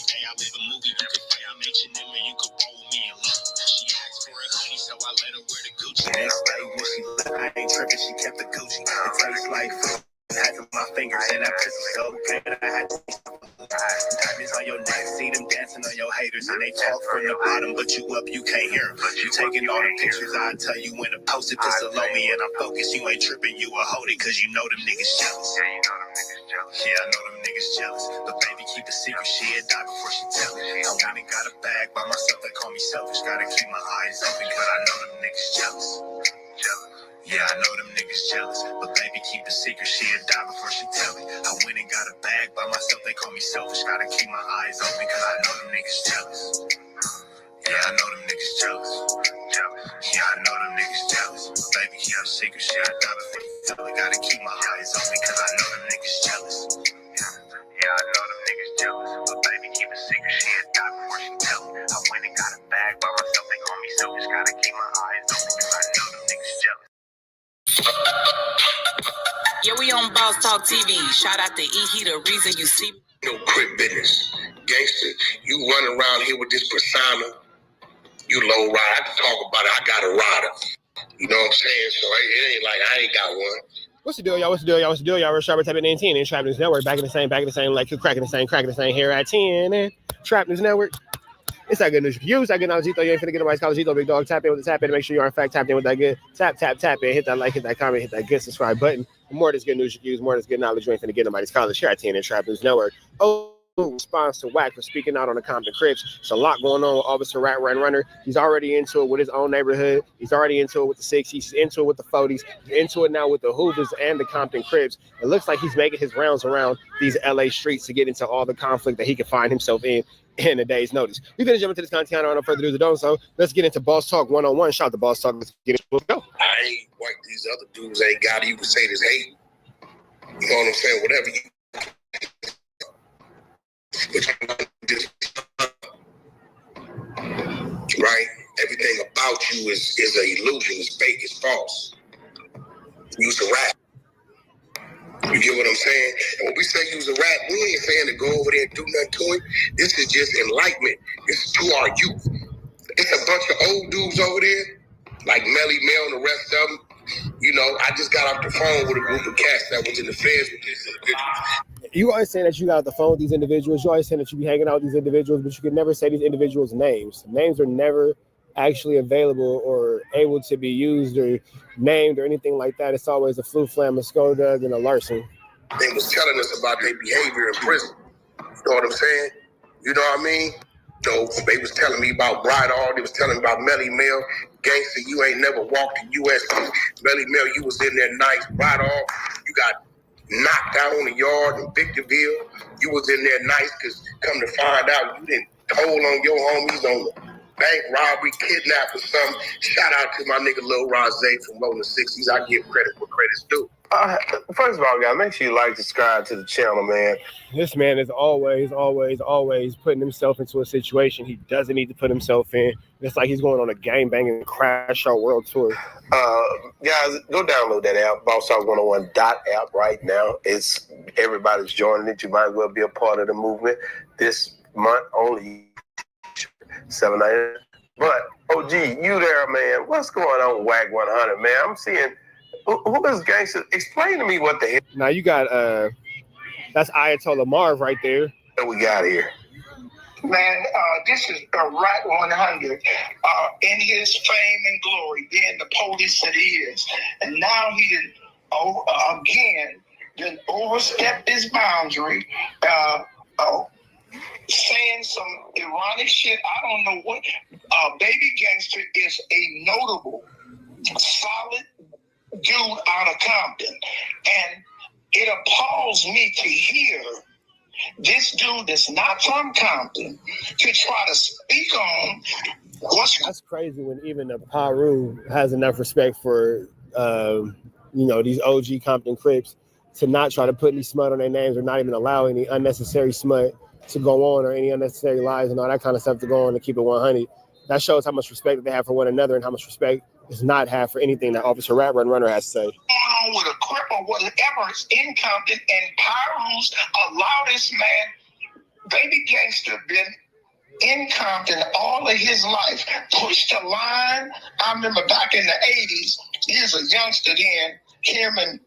say I live a movie. You could say I'm H&M and you could roll me and look. She asked for a honey, so I let her wear the Gucci. Next day when she left, I ain't tripping, she kept the Gucci. It tastes like food. Had my fingers and that pussy so good I had to diamonds on your neck, see them dancing on your haters and they talk from the bottom, but you up, you can't hear them. You taking all the pictures, I tell you when to post it, pistol on me and I'm focused. You ain't tripping, you a hold it, cause you know them niggas jealous. Yeah, I know them niggas jealous. But baby, keep the secret, she'll die before she tell it. I went and got a bag by myself, they call me selfish. Gotta keep my eyes open, cause I know them niggas jealous. Yeah, I know them niggas jealous, but baby, keep the secret, she'll die before she tell it. I went and got a bag by myself, they call me selfish. Gotta keep my eyes open, cause I know them niggas jealous. Yeah, I know them niggas jealous. Yeah, I know them niggas jealous, but baby, keep the secret, she'll die before she tell it. Gotta keep my eyes open, cause I know them niggas jealous. Yeah, I know them niggas jealous, but baby, keep the secret, she'll die before she tell it. I went and got a bag by myself, they call me selfish. Gotta keep my eyes open, cause I know them niggas jealous. Yeah, we on Boss Talk TV. Shout out to E. The reason you see me. No Crip business. Gangster, you run around here with this persona. You low rider. I can talk about it. I got a rider. You know what I'm saying? So it ain't like I ain't got one. What's the deal, y'all? What's the deal, y'all? What's the deal, y'all? We're Sharper Type at 19 and Trap News Network. Back in the same, like cracking the same here at 10 and Trap News Network. It's that good news. You use that good knowledge. You ain't finna get nobody's college. Big dog. Tap in with the tap in. Make sure you are in fact tapped in with that good. Tap in. Hit that like, hit that comment, hit that good subscribe button. The more this good news you use, more this good knowledge. You ain't finna get nobody's college here at 10 and Trap News Network. Response to WACK for speaking out on the Compton Crips. It's a lot going on with Officer Rat Runner. He's already into it with his own neighborhood. He's already into it with the 60s. He's into it with the 40s. He's into it now with the Hoovers and the Compton Crips. It looks like he's making his rounds around these LA streets to get into all the conflict that he can find himself in a day's notice. We're going to jump into this content on no further ado than so. Let's get into Boss Talk 101. Shout out to Boss Talk. Let's get it. Let's go. I ain't like these other dudes ain't got it. You can say this hate. You know what I'm saying? Whatever you. Right? Everything about you is an illusion. It's fake. It's false. Use a rat. You get what I'm saying? And when we say use a rat, we ain't saying to go over there and do nothing to it. This is just enlightenment. This is to our youth. It's a bunch of old dudes over there, like Melly Mel and the rest of them. You know, I just got off the phone with a group of cats that was in the feds with these individuals. You always say that you got off the phone with these individuals. You always say that you be hanging out with these individuals, but you could never say these individuals' names. Names are never actually available or able to be used or named or anything like that. It's always a flu flam, a Skodug, and a Larson. They was telling us about their behavior in prison. You know what I'm saying? You know what I mean? So they was telling me about Bridal. They was telling me about Melly Mel. Gangster, you ain't never walked in U.S. Melly Mel, you was in there nice. Bridal, you got knocked out on the yard in Victorville. You was in there nice because come to find out you didn't toll on your homies on the bank robbery, kidnap or something. Shout out to my nigga Lowrider from Rolling 60s. I give credit where credit's due. First of all, guys, make sure you like, subscribe to the channel, man. This man is always putting himself into a situation he doesn't need to put himself in. It's like he's going on a gangbanging crash out world tour. Guys, go download that app, Boss Talk 101 app right now. It's everybody's joining it. You might as well be a part of the movement. This month only $7.99. But OG, you there, man? What's going on with WACK100, man? I'm seeing. Who is gangster? Explain to me what the hell. Now you got that's Ayatollah Marv right there. What we got here? Man, this is Rat 100 in his fame and glory, being the police that he is. And now he did overstepped his boundary, saying some ironic shit. I don't know what. Baby Gangster is a notable, solid dude out of Compton, and it appalls me to hear this dude that's not from Compton to try to speak on what's. That's crazy when even the Paru has enough respect for these OG Compton Crips to not try to put any smut on their names or not even allow any unnecessary smut to go on or any unnecessary lies and all that kind of stuff to go on and keep it 100. That shows how much respect that they have for one another and how much respect does not have for anything that Officer Rat Runner has to say. Going on with a Crip or whatever is in Compton, and Pyrus allow this man Baby Gangster been in Compton all of his life, pushed the line. I remember back in the 80s, he was a youngster then, him and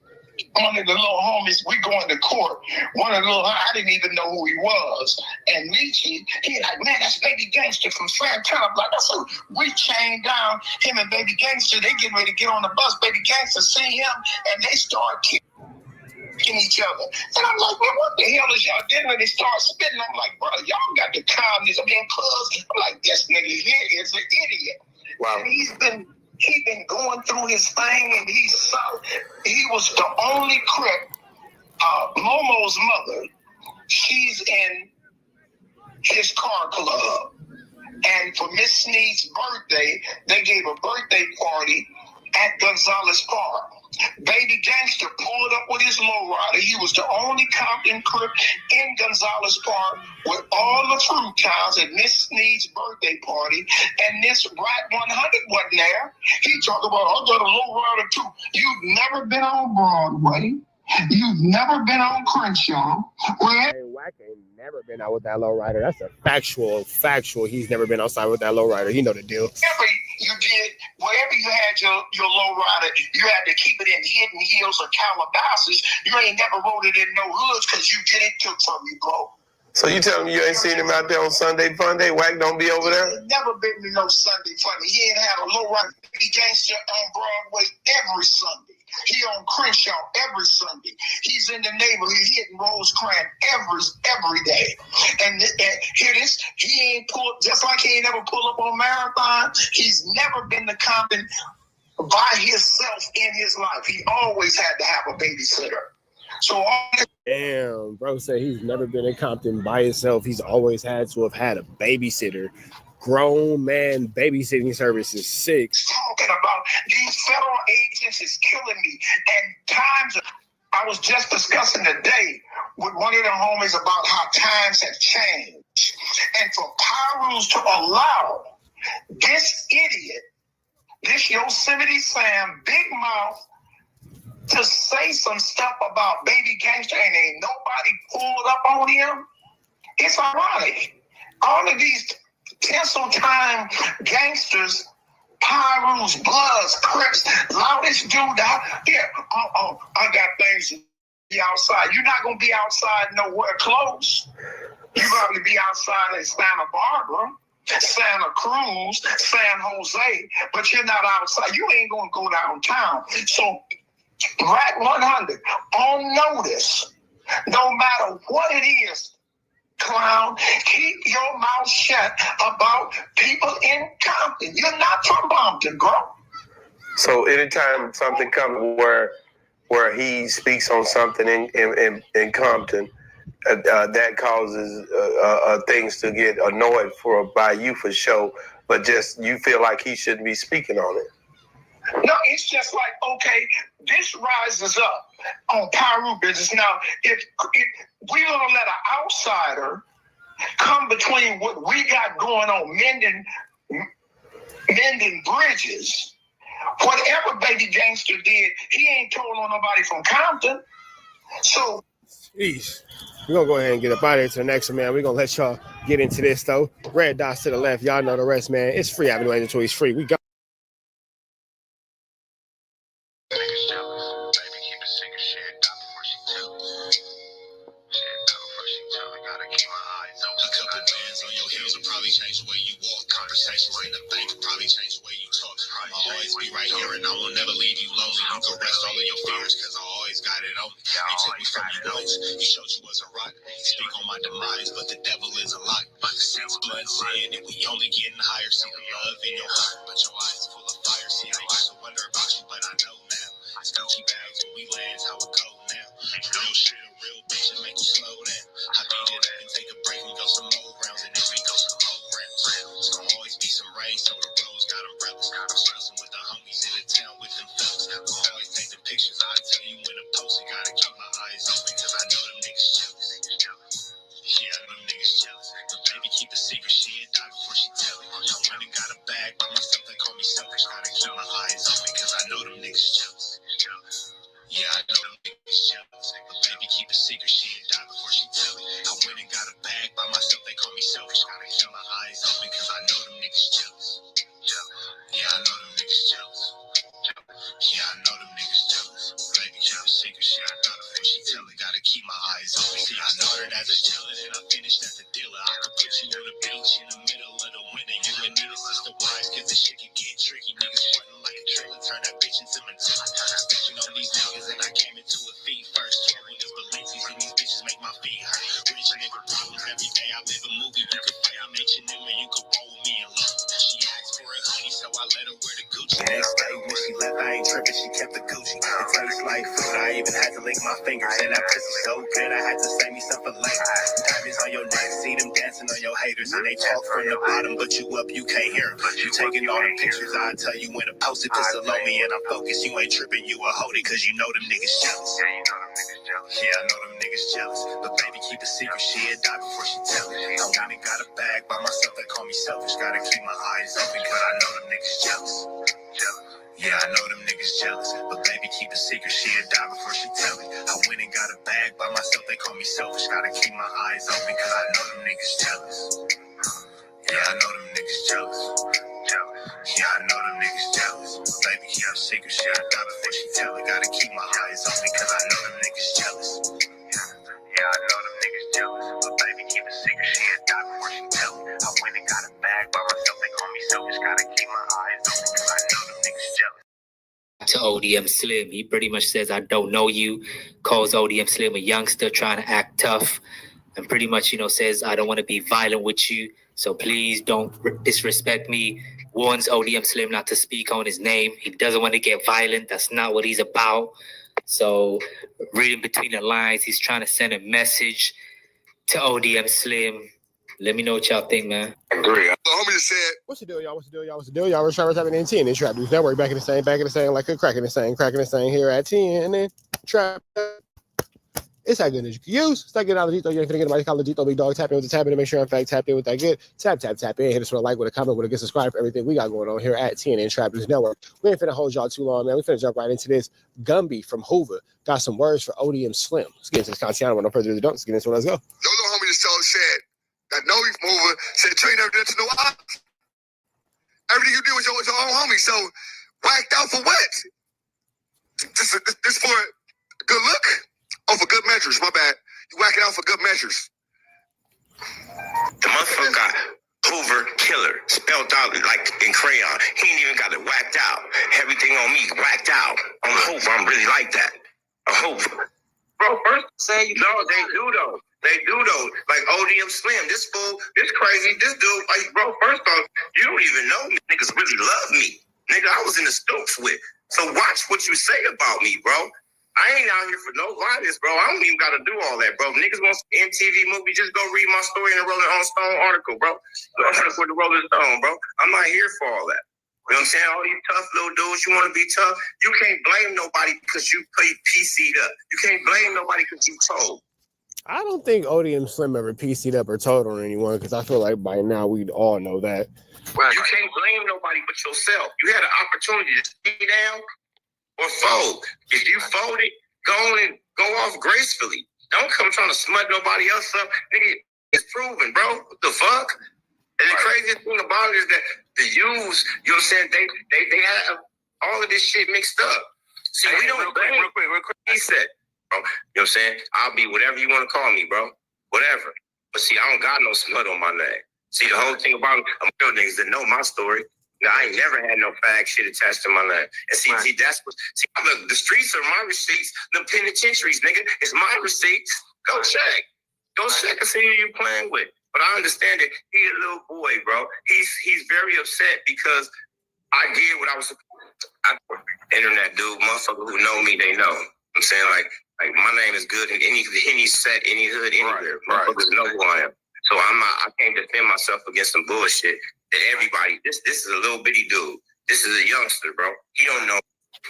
one of the little homies, we going to court. One of the little, I didn't even know who he was. And Munchie, he like, man, that's Baby Gangster from Santana. Like, that's a, we chained down him and Baby Gangster. They getting ready to get on the bus. Baby Gangster see him, and they start kicking each other. And I'm like, man, what the hell is y'all doing? And they start spitting. I'm like, bro, y'all got to calm this. I mean, cuz I'm like, this nigga here is an idiot. Wow. And he been going through his thing, and he was the only Crip. Momo's mother, she's in his car club, and for Miss Sneed's birthday, they gave a birthday party at Gonzalez Park. Baby Gangster pulled up with his lowrider. He was the only Compton Crip in Gonzalez Park with all the fruit towns at Miss Sneed's birthday party. And this WACK100 wasn't there. He talked about, I got a lowrider too. You've never been on Broadway. You've never been on Crenshaw. Hey, Wack ain't never been out with that lowrider. That's a factual. He's never been outside with that lowrider. He know the deal. Wherever you had your lowrider, you had to keep it in Hidden Hills or Calabasas. You ain't never rode it in no hoods because you get it took from you, bro. So you telling me you ain't seen him out there on Sunday Fun Day? Wack don't be over there? He ain't never been to no Sunday Fun Day. He ain't had a lowrider. He Gangster on Broadway every Sunday. He on Crenshaw every Sunday. He's in the neighborhood hitting Rosecrans every day. And hear this, he ain't pulled, just like he ain't ever pull up on Marathon, he's never been to Compton by himself in his life. He always had to have a babysitter. So damn, bro said he's never been in Compton by himself. He's always had to have had a babysitter. Grown man babysitting service is sick. Talking about these federal agents is killing me. And times, I was just discussing today with one of the homies about how times have changed. And for Pyrus to allow this idiot, this Yosemite Sam, big mouth, to say some stuff about Baby Gangster and ain't nobody pulled up on him, it's ironic. All of these Tinseltown gangsters, Pyrus, Bloods, Crips, loudest dude out here. I got things to be outside. You're not going to be outside nowhere close. You're probably be outside in Santa Barbara, Santa Cruz, San Jose, but you're not outside. You ain't going to go downtown. So, WACK100 on notice, no matter what it is, clown, keep your mouth shut about people in Compton. You're not from Compton, bro. So anytime something comes where he speaks on something in Compton, that causes things to get annoyed by you for sure, but just you feel like he shouldn't be speaking on it. No, it's just like, okay, this rises up on Pyru business. Now, if we're going to let an outsider come between what we got going on, mending bridges, whatever Baby Gangster did, he ain't told on nobody from Compton. So, jeez. We're going to go ahead and get up out of here to the next one, man. We're going to let y'all get into this, though. Red dots to the left. Y'all know the rest, man. It's free Avenue until he's free. We got change the way you walk. Conversations in the bank probably change the way you talk. I'll always be right here and I will never leave you lonely. You can rest all of your fears because I always got it on me. They took me from you once. You showed you was a rock. Speak on my demise, but the devil is a lie. Since blood sin and we only getting higher. See the love in your heart, but your eyes full of fire. See, I used to wonder about you, but I know now. Gucci bags when we land, how it go now. Real shit, a real bitch, and make you slow down. I beat it up and take a break and go some more rounds, and then we go some more rounds. It's gonna always be some rain, so the roads got umbrellas. I'm stressing with the homies in the town with them fellas. We'll always take the pictures. I tell you when to post it, gotta keep my eyes open, cause I know them niggas jealous. Yeah, them niggas jealous. But baby, keep a secret, she'll die before she tell it. I went and got a bag by myself, they call me selfish. Gotta keep my eyes open, cause I know them niggas jealous. Yeah, I know them niggas jealous, but baby keep a secret. She ain't die before she tell it. I went and got a bag by myself. They call me selfish. Gotta keep my eyes open because I know them niggas jealous. Yeah, I know them niggas jealous. Yeah, I know them niggas jealous. Baby keep a secret. She ain't die before she tell it. Gotta keep my eyes open. See, I started as a dealer and I finished as a dealer. I could put you on the beach in the middle of the winter. You and me, this is the wise cause this shit can get tricky. Niggas frontin' like a trailer. Turn that bitch into Matilla. Bitching on these niggas and I came into a feed first. Twirling this Balenci's and these bitches make my feet hurt. Rich nigga problems every day. I live a movie. You could fight, I'm H&M and you could roll with me and love. She asked for a hoodie, so I let her wear the Gucci. Next day when she left, I ain't tripping. She kept the Gucci. It tastes like food. I even had to lick my fingers. And that pussy so good, I had to save me some for later. Diamonds on your neck, see them dancing on your haters. And they talk from the bottom, but you up, you can't hear them. You taking all the pictures, I tell you when to post it. Put below me and I'm focused. You ain't tripping, you a hold it, cause you know them niggas jealous. Yeah, you know them niggas jealous. Yeah, I know them niggas jealous. But baby, keep a secret. She had died before she tell it. I went and got a bag by myself, they call me selfish. Gotta keep my eyes open, cause I know them niggas jealous. Yeah, I know them niggas jealous. But baby, keep a secret. She had died before she tell it. I went and got a bag by myself, they call me selfish. Gotta keep my eyes open, cause I know them niggas jealous. Yeah, I know them niggas jealous. Yeah, I know them niggas jealous. Baby, keep a secret. She had died before she tell it. Gotta keep my eyes open, cause I know them niggas jealous. Yeah, I know them niggas jealous. But baby, keep a secret. She had died before she tell it. I went and got a bag by myself, they call me selfish. Gotta keep my eyes open, cause I know them niggas jealous. To ODM Slim, he pretty much says, I don't know you, calls ODM Slim a youngster trying to act tough, and pretty much, says, I don't want to be violent with you, so please don't disrespect me. Warns ODM Slim not to speak on his name. He doesn't want to get violent. That's not what he's about. So reading between the lines, he's trying to send a message to ODM Slim. Let me know what y'all think, man. I agree. The homie just said, What's the deal, y'all? What's the deal, y'all? What's the deal, y'all? We're Trap Tapping 10 and Trap News Network. Back in the same, like a cracking the same here at 10 and then Trap. It's that good as you can use. It's that good out of Dito. You ain't finna get nobody call it Dito Big Dog. Tap in with the tap in to make sure I'm fact tapped in with that good. Tap in. Hit us with a like, with a comment, with a good subscribe for everything we got going on here at 10 and Trap News Network. We ain't finna hold y'all too long, man. We finna jump right into this. Gumby from Hoover got some words for ODM Slim. Let's get into this content. With no further ado, let's get into it. Let's go. no little homie just said that no he's mover said you ain't never done to no ops. Everything you do is your own homie. So whacked out for what? This for good look? Oh, for good measures. My bad. You whack it out for good measures. The motherfucker got Hoover Killer spelled out like in crayon. He ain't even got it whacked out. Everything on me whacked out. On Hoover, I'm really like that. A Hoover. Bro, first say you no, they do though. They do though. Like ODM Slim, this fool, this crazy, this dude, like, bro, first off, you don't even know me. Niggas really love me. Nigga, I was in the Stokes with. So watch what you say about me, bro. I ain't out here for no violence, bro. I don't even got to do all that, bro. Niggas want some MTV movie, just go read my story in the Rolling Stone article, bro. Go for the Rolling Stone, bro. I'm not here for all that. You know what I'm saying? All these tough little dudes, you want to be tough. You can't blame nobody because you play PC'd up. You can't blame nobody because you told. I don't think ODM Slim ever PC'd up or told on anyone, because I feel like by now we'd all know that. Right. You can't blame nobody but yourself. You had an opportunity to stay down or fold. If you folded, go on and go off gracefully. Don't come trying to smut nobody else up. Nigga, it's proven, bro. What the fuck? And the craziest thing about it is that the use, you know what I'm saying, they have all of this shit mixed up. See, we don't real quick. He said, bro, you know what I'm saying? I'll be whatever you want to call me, bro. Whatever. But see, I don't got no smut on my name. See, the whole thing about real niggas that know my story. Now, I ain't never had no fag shit attached to my name. And see, that's what, look, the streets are my receipts. The penitentiaries, nigga, it's my receipts. Go check. Go check and see who you playing with. But I understand that he a little boy, bro. He's very upset because I did what I was supposed to. Internet dude, motherfucker who know me, they know. I'm saying, like my name is good in any set, any hood, anywhere. Motherfuckers know who I am. So I can't defend myself against some bullshit that everybody, this is a little bitty dude. This is a youngster, bro. He don't know.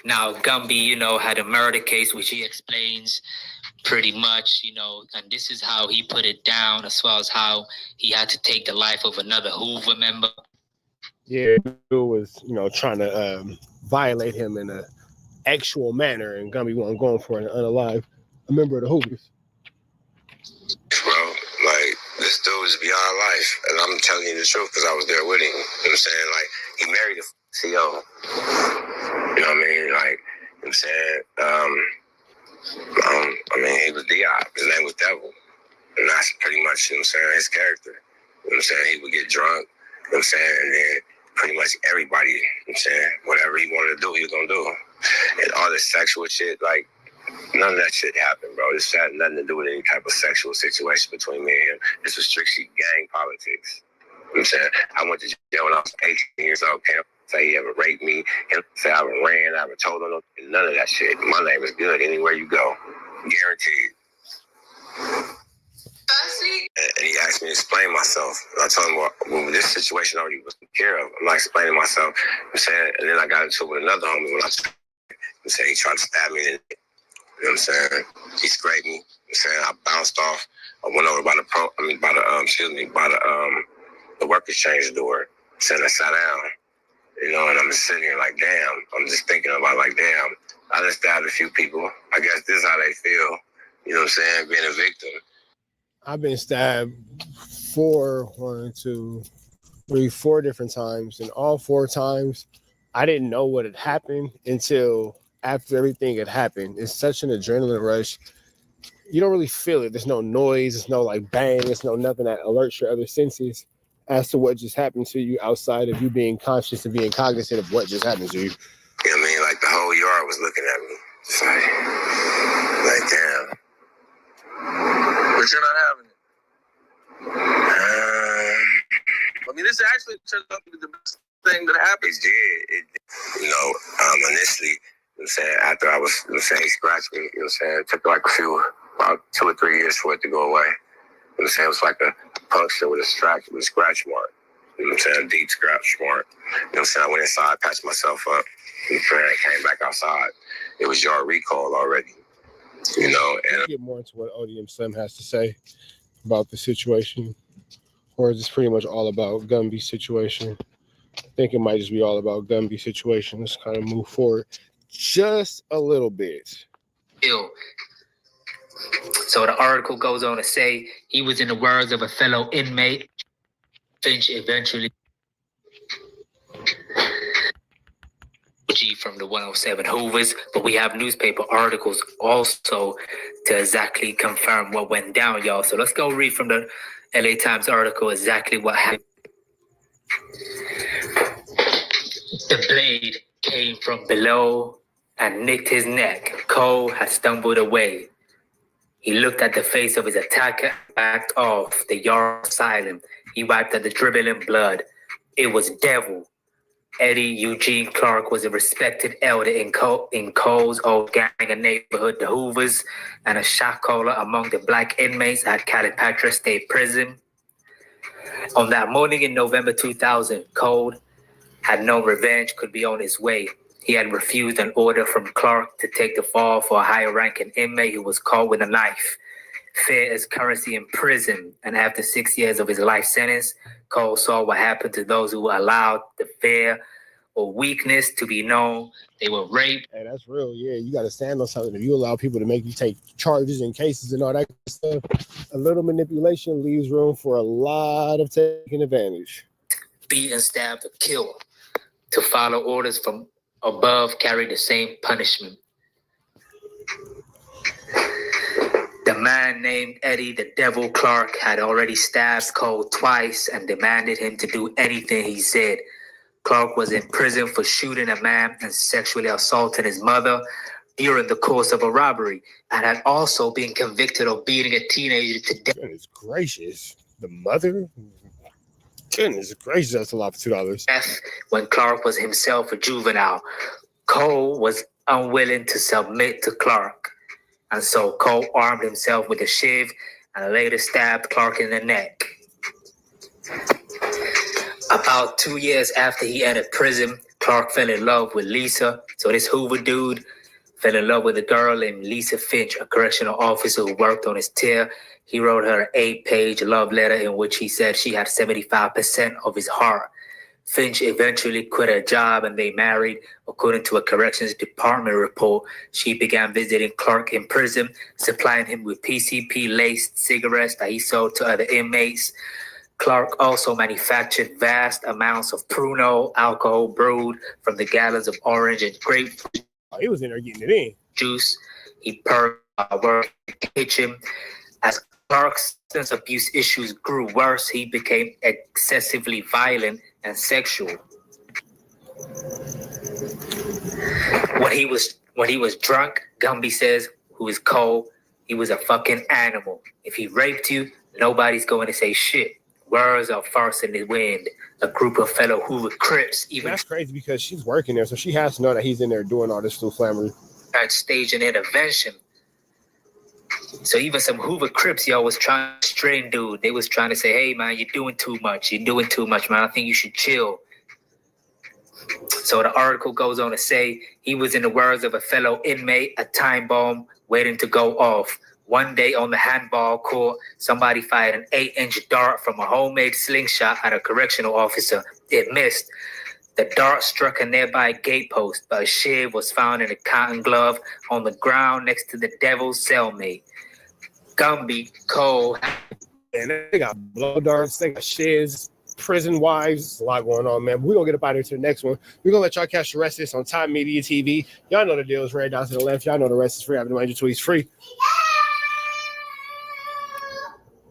Now, Gumby, had a murder case, which he explains pretty much, and this is how he put it down as far as how he had to take the life of another Hoover member. Yeah, dude was, trying to violate him in a actual manner, and Gumby wasn't going for it and unalive a member of the Hoogers. Bro, like, this dude is beyond life, and I'm telling you the truth because I was there with him. You know what I'm saying? Like, he married a CO. You know what I mean? Like, you know what I'm saying? I mean, he was D.I. His name was Devil. And that's pretty much, you know what I'm saying, his character. You know what I'm saying? He would get drunk, you know what I'm saying? And then pretty much everybody, you know what I'm saying, whatever he wanted to do, he was going to do. And all this sexual shit, like, none of that shit happened, bro. This had nothing to do with any type of sexual situation between me and him. This was strictly gang politics. You know what I'm saying? I went to jail when I was 18 years old. Can't say he ever raped me. Can't say I ever ran, I ever told him. None of that shit. My name is good anywhere you go. Guaranteed. And he asked me to explain myself. And I told him, well, this situation already was taken care of. I'm not explaining myself. I'm saying, and then I got into it with another homie when I said he tried to stab me in the neck. You know what I'm saying? He scraped me. I'm saying I bounced off. I went over by the workers' change door. Saying I sat down. You know, and I'm just sitting here like, damn. I'm just thinking about like, damn. I just stabbed a few people. I guess this is how they feel. You know what I'm saying? Being a victim. I've been stabbed 4 different times, and all 4 times I didn't know what had happened until after everything had happened. It's such an adrenaline rush. You don't really feel it. There's no noise. There's no like bang. There's no nothing that alerts your other senses as to what just happened to you outside of you being conscious and being cognizant of what just happened to you. You know what I mean? Like the whole yard was looking at me. Just like damn. But you're not having it. I mean, this actually turned out to be the best thing that happened. It did. You know, initially, you know what I'm saying, after I was, you know what I'm saying, he scratched me, you know what I'm saying, it took like about 2 or 3 years for it to go away. You know what I'm saying? It was like a puncture with a scratch mark. You know what I'm saying? A deep scratch mark. You know what I'm saying? I went inside, patched myself up, and came back outside. It was yard recall already. You know, and we'll get more into what ODM Slim has to say about the situation, or is this pretty much all about Gumby's situation? I think it might just be all about Gumby's situation. Let's kind of move forward just a little bit. So the article goes on to say he was, in the words of a fellow inmate, Finch eventually from the 107 Hoovers, but we have newspaper articles also to exactly confirm what went down, y'all. So let's go read from the LA Times article exactly what happened. The blade came from below and nicked his neck. Cole had stumbled away. He looked at the face of his attacker, backed off. The yard silent. He wiped at the dribbling blood. It was Devil. Eddie Eugene Clark was a respected elder in Cole's old gang and neighborhood, the Hoovers, and a shot caller among the black inmates at Calipatra State Prison. On that morning in November 2000, Cole had known revenge could be on his way. He had refused an order from Clark to take the fall for a higher-ranking inmate who was caught with a knife. Fear is currency in prison, and after 6 years of his life sentence, Cole saw what happened to those who allowed the fear or weakness to be known. They were raped. Hey, that's real. Yeah, you got to stand on something. If you allow people to make you take charges and cases and all that stuff, a little manipulation leaves room for a lot of taking advantage. Beaten, stabbed, or killed. To follow orders from above carried the same punishment. The man named Eddie the Devil Clark had already stabbed Cole twice and demanded him to do anything he said. Clark was in prison for shooting a man and sexually assaulting his mother during the course of a robbery, and had also been convicted of beating a teenager to death. Goodness gracious. The mother? Goodness gracious, that's a lot for $2. When Clark was himself a juvenile, Cole was unwilling to submit to Clark. And so Cole armed himself with a shiv and later stabbed Clark in the neck. About 2 years after he entered prison, Clark fell in love with Lisa. So this Hoover dude fell in love with a girl named Lisa Finch, a correctional officer who worked on his tier. He wrote her an 8-page love letter in which he said she had 75% of his heart. Finch eventually quit her job and they married. According to a corrections department report, she began visiting Clark in prison, supplying him with PCP-laced cigarettes that he sold to other inmates. Clark also manufactured vast amounts of Pruno alcohol brewed from the gallons of orange and grape he was in there getting it in. Juice. He worked in the kitchen. As Clark's substance abuse issues grew worse, he became excessively violent and sexual. When he was drunk, Gumby says, who is cold, he was a fucking animal. If he raped you, nobody's going to say shit. Words are farce in the wind. A group of fellow Hoover Crips even... That's crazy because she's working there, so she has to know that he's in there doing all this flammery. ...start staging intervention. So even some Hoover Crips, y'all, was trying to strain dude. They was trying to say, hey, man, you're doing too much. You're doing too much, man. I think you should chill. So the article goes on to say, he was, in the words of a fellow inmate, a time bomb waiting to go off. One day on the handball court, somebody fired an 8-inch dart from a homemade slingshot at a correctional officer. It missed. The dart struck a nearby gatepost, but a shiv was found in a cotton glove on the ground next to the devil's cellmate. Gumby, Cole. And they got blow darts, they got shiz, prison wives. There's a lot going on, man. We're going to get up out of here to the next one. We're going to let y'all catch the rest of this on Time Media TV. Y'all know the deal is right down to the left. Y'all know the rest is free. Having your tweets free.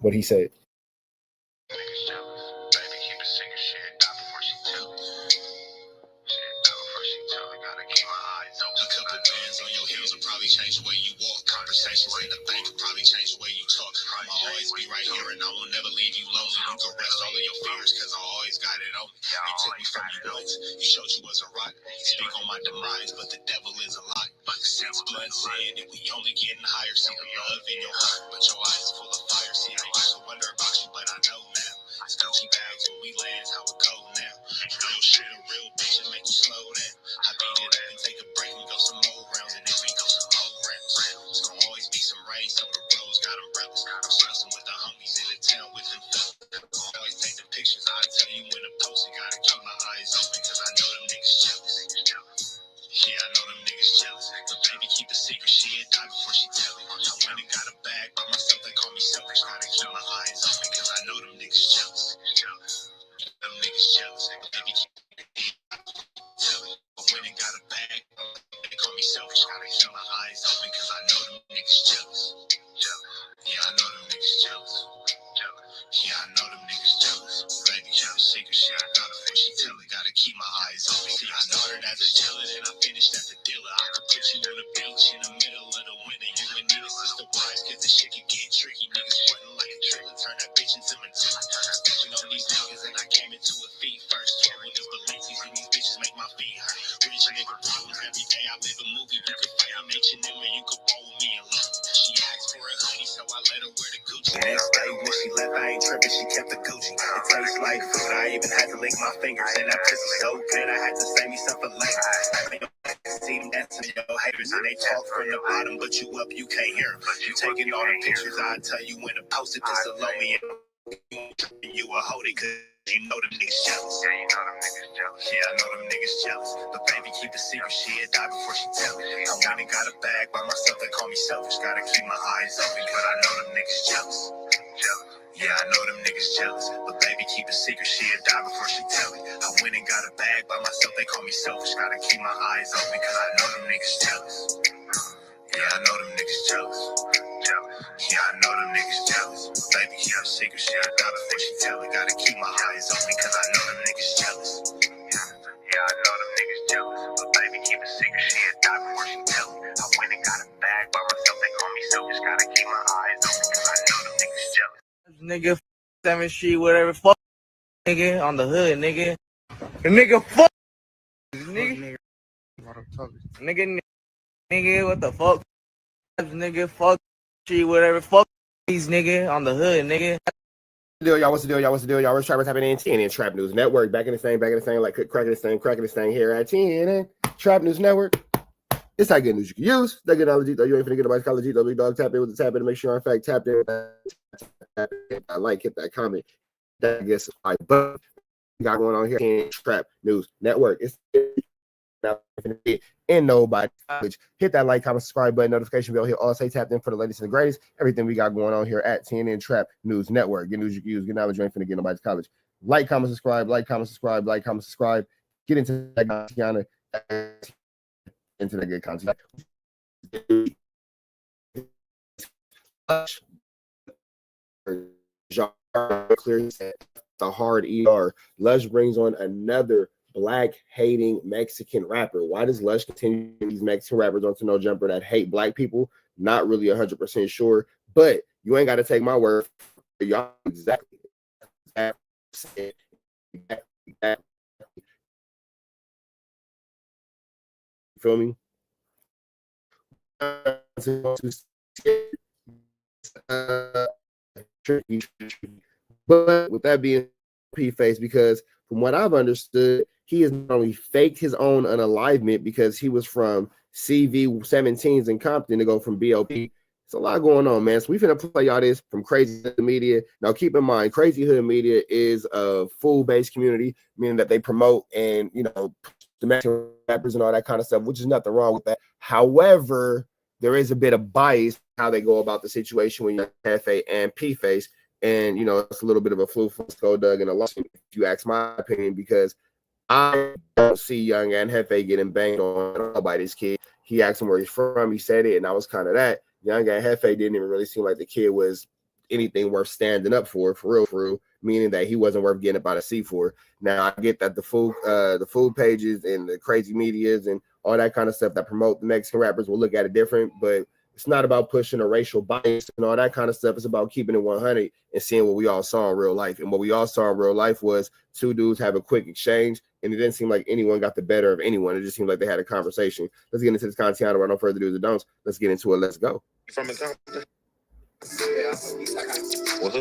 What he said. Change the way you walk, conversations in the bank probably change the way you talk. I'ma always be right here and I will never leave you lonely. You can rest all of your fears cause I always got it on me. They took me from you once, you showed you was a rock. Speak on my demise, but the devil is a lie. But since blood said that we only getting higher, see the love in your heart, but your eyes full of fire. See, I used to wonder about you, but I know now. It's Gucci bags when we land, how it go now. Real shit and real bitches make you slow down. I beat it up and take a break and go some more rounds, and then we go some more rounds. It's gonna always be some rain, so the roads got umbrellas. I'm stressing with the homies in the town with them fellas. Always take the pictures, I tell you when to post it. Gotta keep my eyes open, cause I know them niggas jealous. Yeah, I know them niggas jealous. But baby, keep a secret, she'll die before she tell it. I went and got a bag by myself, they call me selfish. Gotta keep my eyes open, cause I know them niggas jealous. Them niggas jealous. Baby, keep tell it. I went and got a bag, they call me selfish. Gotta keep my eyes open, cause I know them niggas jealous. Yeah, I know them niggas jealous. Yeah, I know them niggas jealous. Baby, keep a secret, shit, I got it before she tell it. Gotta keep my eyes open. See, I started as a dealer, then I finished as a dealer. I could put you on the beach in the middle of the winter. You and niggas is the wise, cause the shit can get tricky. Niggas sweating like a trailer, turn that bitch into Matilla. Stepping on these niggas, and I came into a feet first. 12 with this Balenci's, and these bitches make my feet hurt. Rich nigga problems every day. I live a movie. You could fight, I'm H&M, and you could roll with me and love. She asked for a hoodie, so I let her wear the Gucci. Next day when she left, I ain't tripping, she kept the Gucci. It tastes like food, I even had to lick my fingers. And that pussy so good, I had to save me some for later. See that's your haters, and they talk from the bottom, but you up, you can't hear them. You taking all the pictures, I tell you when to post it, just allow me. You a hoodie, cause you know them niggas jealous. Yeah, you know them niggas jealous. Yeah, I know them niggas jealous. But baby, keep the secret, she'll die before she tell it. I went and got a bag by myself, they call me selfish. Gotta keep my eyes open, cause I know them niggas jealous. Yeah, I know them niggas jealous. But baby, keep a secret, she'll die before she tell it. I went and got a bag by myself, they call me selfish. Gotta keep my eyes open, cause I know them niggas jealous. Yeah, I know them niggas jealous. Yeah, I know them niggas jealous. But baby, keep a secret, she'll die before she tell it. Gotta keep my eyes open, cause I know them niggas jealous. Yeah, I know them niggas jealous. But baby, keep a secret, she'll die before she tell it. I went and got a bag by myself, they call me selfish. Gotta keep my eyes open, cause I know them niggas jealous. Nigga, 7th Street, whatever, fuck, nigga, on the hood, nigga. Nigga, fuck, nigga. Nigga, what the fuck? Nigga, fuck, street, whatever, fuck, these nigga, on the hood, nigga. What's the deal, y'all? What's the deal, y'all? We're Trappers happening in TNN Trap News Network. Back in the same, like cracking this thing here at TNN Trap News Network. It's that good news you can use. That good knowledge, though. You ain't finna get nobody's college, though. Big dog, tap in with the tap in to make sure, in fact, tapped in. Hit that like, hit that comment. That gets my butt. got going on here in Trap News Network. It's in nobody college. Hit that like, comment, subscribe button, notification bell here. All stay tapped in for the latest and the greatest. Everything we got going on here at TNN Trap News Network. Get news you can use. Get knowledge you ain't finna get nobody's college. Like, comment, subscribe. Like, comment, subscribe. Like, comment, subscribe. Get into that content. Into that good content. Clear the hard ER. Lush brings on another black hating Mexican rapper. Why does Lush continue these Mexican rappers onto No Jumper that hate black people? Not really 100% sure, but you ain't got to take my word for y'all. Exactly. You feel me? But with that being P-Face, because from what I've understood, he has not only faked his own unalivement because he was from CV-17s in Compton to go from BOP. It's a lot going on, man. So we finna play y'all this from Crazy Hood Media. Now, keep in mind, Crazy Hood Media is a full-based community, meaning that they promote and, you know, domestic rappers and all that kind of stuff, which is nothing wrong with that. However, there is a bit of bias how they go about the situation when you're Hefe and P-Face. And, you know, it's a little bit of a fluke for Skull Dug and a loss, if you ask my opinion, because I don't see Young and Hefe getting banged on by this kid. He asked him where he's from. He said it, and I was kind of that. Young and Hefe didn't even really seem like the kid was anything worth standing up for real, meaning that he wasn't worth getting about a seat for. Now, I get that the food pages and the crazy medias and all that kind of stuff that promote the Mexican rappers will look at it different, but it's not about pushing a racial bias and all that kind of stuff. It's about keeping it 100 and seeing what we all saw in real life. And what we all saw in real life was two dudes have a quick exchange, and it didn't seem like anyone got the better of anyone. It just seemed like they had a conversation. Let's get into this content. Without no further do's or don'ts. Let's get into it. Let's go. From the Compton? Yeah, what's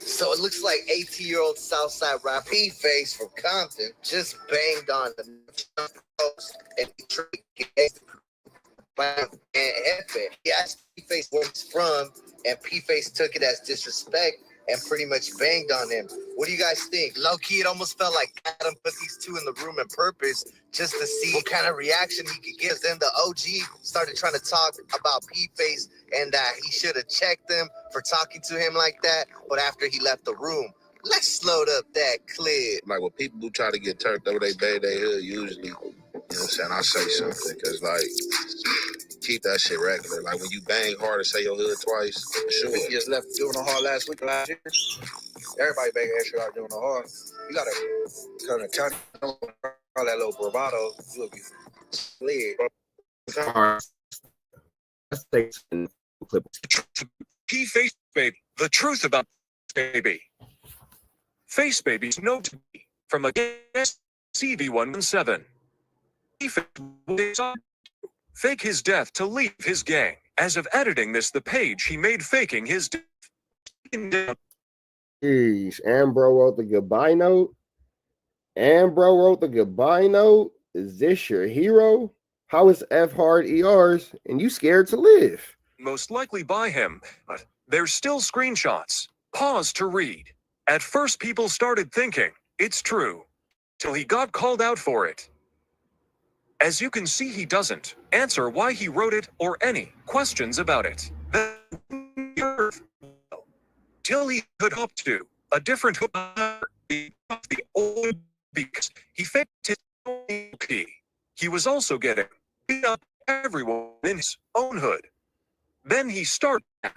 so it looks like 18-year-old Southside rapper P-Face from Compton just banged on the post and he asked P-Face where he's from, and P-Face took it as disrespect and pretty much banged on him. What do you guys think? Low-key, it almost felt like Adam put these two in the room on purpose just to see what kind of reaction he could give. Then the OG started trying to talk about P-Face and that he should have checked him for talking to him like that. But after he left the room, let's load up that clip. Like when people who try to get turned over, they bang their hood usually, you know what I'm saying, I say something, because like, keep that shit regular. Like when you bang hard and say your hood twice, sure. We just left doing the hard last year. Everybody banging that shit out doing the hard. You gotta kind of count all that little bravado. You'll be slid. All right. Let's take some clips. P-Face Baby, the truth about Baby. Face Baby's note to me from a CV-117. P-Face fake his death to leave his gang. As of editing this, the page he made faking his death. Jeez, Ambro wrote the goodbye note. Ambro wrote the goodbye note. Is this your hero? How is F hard ERs and you scared to live? Most likely by him, but there's still screenshots. Pause to read. At first people started thinking, it's true, till he got called out for it. As you can see, he doesn't answer why he wrote it or any questions about it. Till he could hope to a different the old because he faked his own key. He was also getting beat up everyone in his own hood. Then he started. I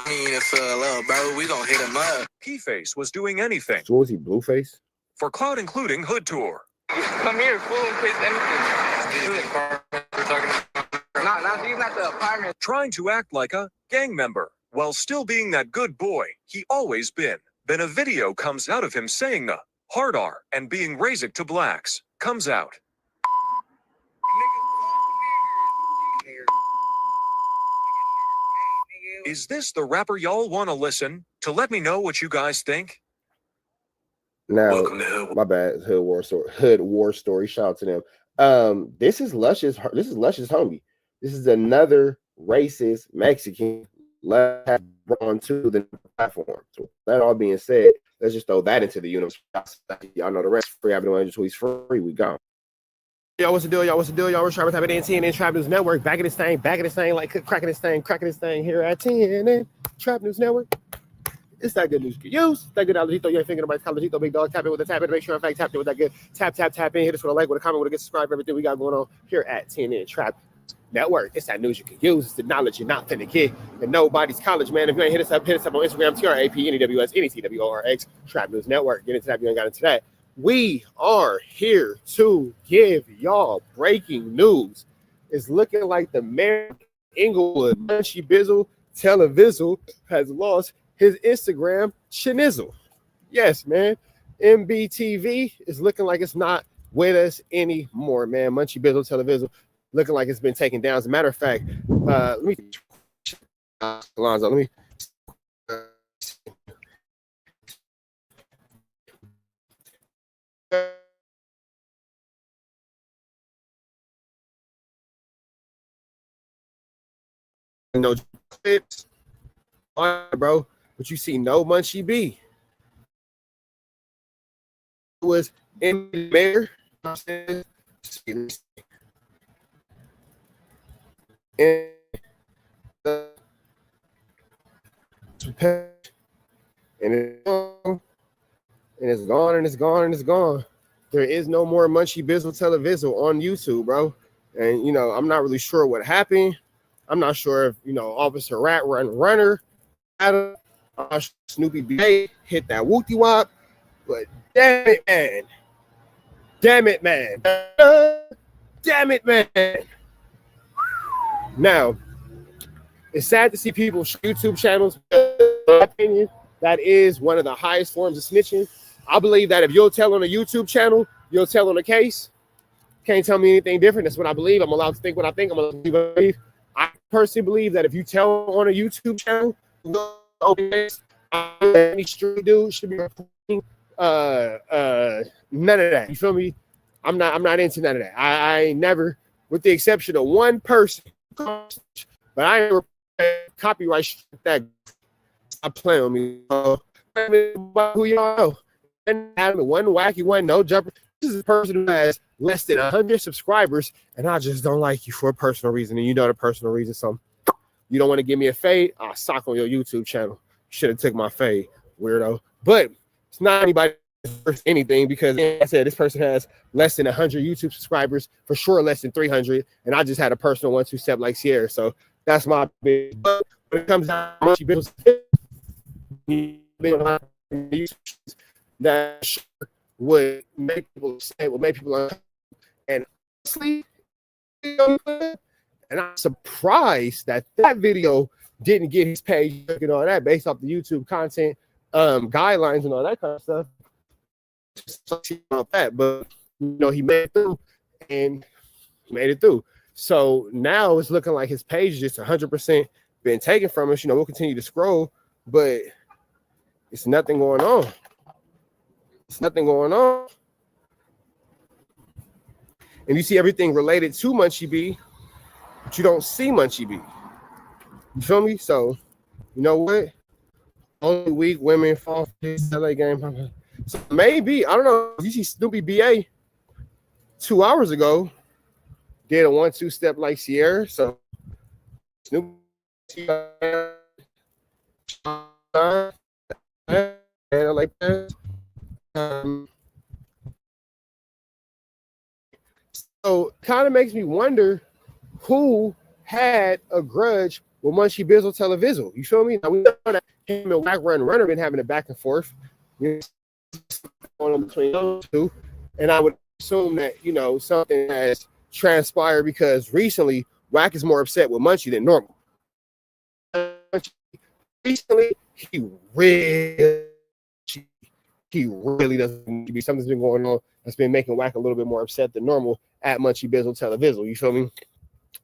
mean, it's little bro, we gonna hit him up. P-Face was doing anything. So was he Blueface? For clout, including hood tour. Come here, fool, in case anything. Nah, he's not the apartment. Trying to act like a gang member, while still being that good boy he always been. Then a video comes out of him saying the hard R and being racist to blacks. Comes out. Is this the rapper y'all wanna listen to? Let me know what you guys think. Now, my bad. Hood war story. Shout out to them. This is Lush's homie. This is another racist Mexican let's have on to the platform. So that all being said, let's just throw that into the universe. Y'all know the rest. Free Avenue tweets free. We go. Yo, what's the deal? Y'all, what's the deal? Y'all, we're Sharp Type of TNN Trap News Network. Back in this thing, like cracking this thing here at TNN Trap News Network. It's that good news you can use. That good Alejito. You ain't thinking about Alejito, big dog. Tap in with a tap in. Make sure, in fact, tap in with that good tap in. Hit us with a like, with a comment, with a get subscribe. Everything we got going on here at TNN Trap Network. It's that news you can use. It's the knowledge you're not finna get. And nobody's college, man. If you ain't hit us up on Instagram, TRAP, NEWS, NETWORX, Trap News Network. Get into that if you ain't got into that. We are here to give y'all breaking news. It's looking like the mayor of Inglewood, Munchie Bizzle Televizzle, has lost his Instagram shinizzle. Yes, man. MBTV is looking like it's not with us anymore, man. Munchie Bizzle Televizzle looking like it's been taken down. As a matter of fact, let me Alonzo, let me no clips, bro, but you see no Munchie B. It was in the mayor. And it's gone. There is no more Munchie Bizzle Televizzle on YouTube, bro. And you know, I'm not really sure what happened. I'm not sure if Officer Rat Runner had Snoopy B hit that whoopty wop, but damn it, man. Now, it's sad to see people's YouTube channels. In my opinion, that is one of the highest forms of snitching. I believe that if you'll tell on a YouTube channel, you'll tell on a case. Can't tell me anything different. That's what I believe. I'm allowed to think what I think. I'm allowed to believe. I personally believe that if you tell on a YouTube channel, any street dude should be reporting none of that. You feel me? I'm not into none of that. I ain't never, with the exception of one person, but I ain't copyright that. Stop playing with me. Who y'all know? And having one wacky one, no jumper. This is a person who has less than 100 subscribers, and I just don't like you for a personal reason. And you know the personal reason. So you don't want to give me a fade? I'll sock on your YouTube channel. Should have took my fade, weirdo. But it's not anybody anything, because like I said, this person has less than 100 YouTube subscribers, for sure less than 300, and I just had a personal 1-2 step like Sierra. So that's my big. But when it comes down to Munchie Bizzle, that would make people say, would make people and honestly, and I'm surprised that video didn't get his page and all that based off the YouTube content guidelines and all that kind of stuff. About that, but he made it through, and he made it through. So now it's looking like his page is just 100% been taken from us. We'll continue to scroll, but it's nothing going on. And you see everything related to Munchie B, but you don't see Munchie B. You feel me? So, you know what? Only weak women fall for this LA game. So maybe, I don't know, you see Snoopy BA 2 hours ago did a 1-2 step like Sierra. So Snoopy like that. So kind of makes me wonder who had a grudge with Munchie Bizzle Televizzle. You feel me? Now we know that him and WACK100 been having a back and forth going on between those two, and I would assume that something has transpired, because recently WACK is more upset with Munchie than normal. Recently, he really doesn't. Something's been going on that's been making WACK a little bit more upset than normal at Munchie Bizzle Televizzle. You feel me?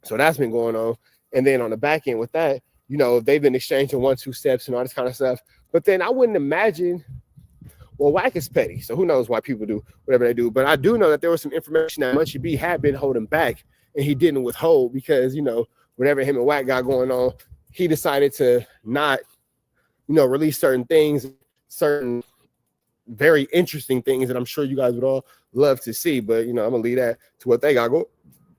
So that's been going on. And then on the back end with that, they've been exchanging 1-2 steps and all this kind of stuff. But then I wouldn't imagine, well, WACK is petty, so who knows why people do whatever they do. But I do know that there was some information that Munchie B had been holding back, and he didn't withhold, because, whatever him and WACK got going on, he decided to not, release certain things, certain very interesting things that I'm sure you guys would all love to see. But I'm gonna leave that to what they got going.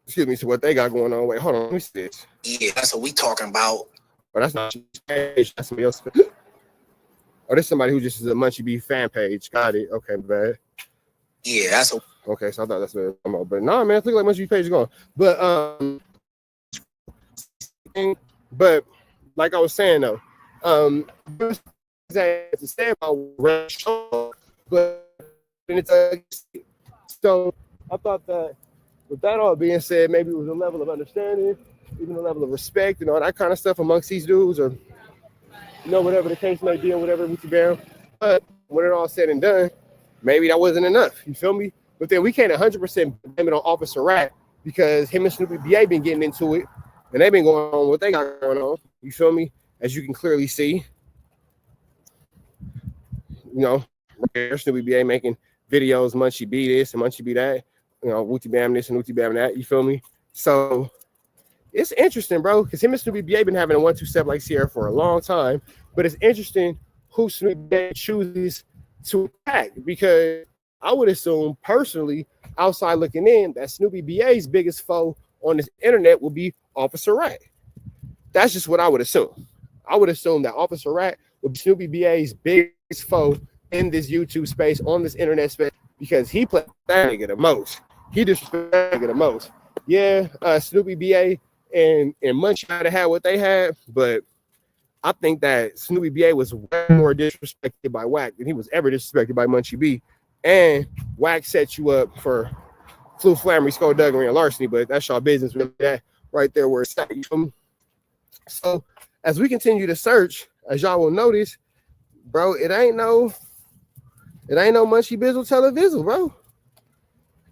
Excuse me, to what they got going on. Wait, hold on, let me see this. Yeah, that's what we talking about. Oh, that's not page. That's somebody else. Oh, there's somebody who just is a Munchie B fan page. Got it. Okay, bad. Yeah, that's a. Okay, so I thought that's what I'm about. But nah, man, look like Munchie B page is going. But but like I was saying though, to say about Red Show, but it's so I thought that with that all being said, maybe it was a level of understanding, even a level of respect and all that kind of stuff amongst these dudes, or whatever the case may be, or whatever we can bear. But when it all said and done, maybe that wasn't enough. You feel me? But then we can't 100% blame it on Officer Rat, because him and Snoopy B been getting into it, and they've been going on what they got going on. You feel me? As you can clearly see, Snoopy B making videos, Munchie B this and Munchie B that, Wooty Bam this and Wooty Bam that. You feel me? So it's interesting, bro, because him and Snoopy B been having a 1-2 step like Sierra for a long time. But it's interesting who Snoopy B chooses to attack, because I would assume personally, outside looking in, that Snoopy BA's biggest foe on this internet will be Officer Rat. That's just what I would assume. I would assume that Officer Rat would be Snoopy BA's biggest foe in this YouTube space, on this internet space, because he played that nigga the most. He disrespected that nigga the most. Yeah, Snoopy BA and Munchie might have had what they had, but I think that Snoopy BA was way more disrespected by WACK than he was ever disrespected by Munchie B. And WACK set you up for flu, flammery, skullduggery, and larceny, but that's y'all business with that right there where it's at. So as we continue to search, as y'all will notice, bro, it ain't no Munchie Bizzle Televizzle, bro.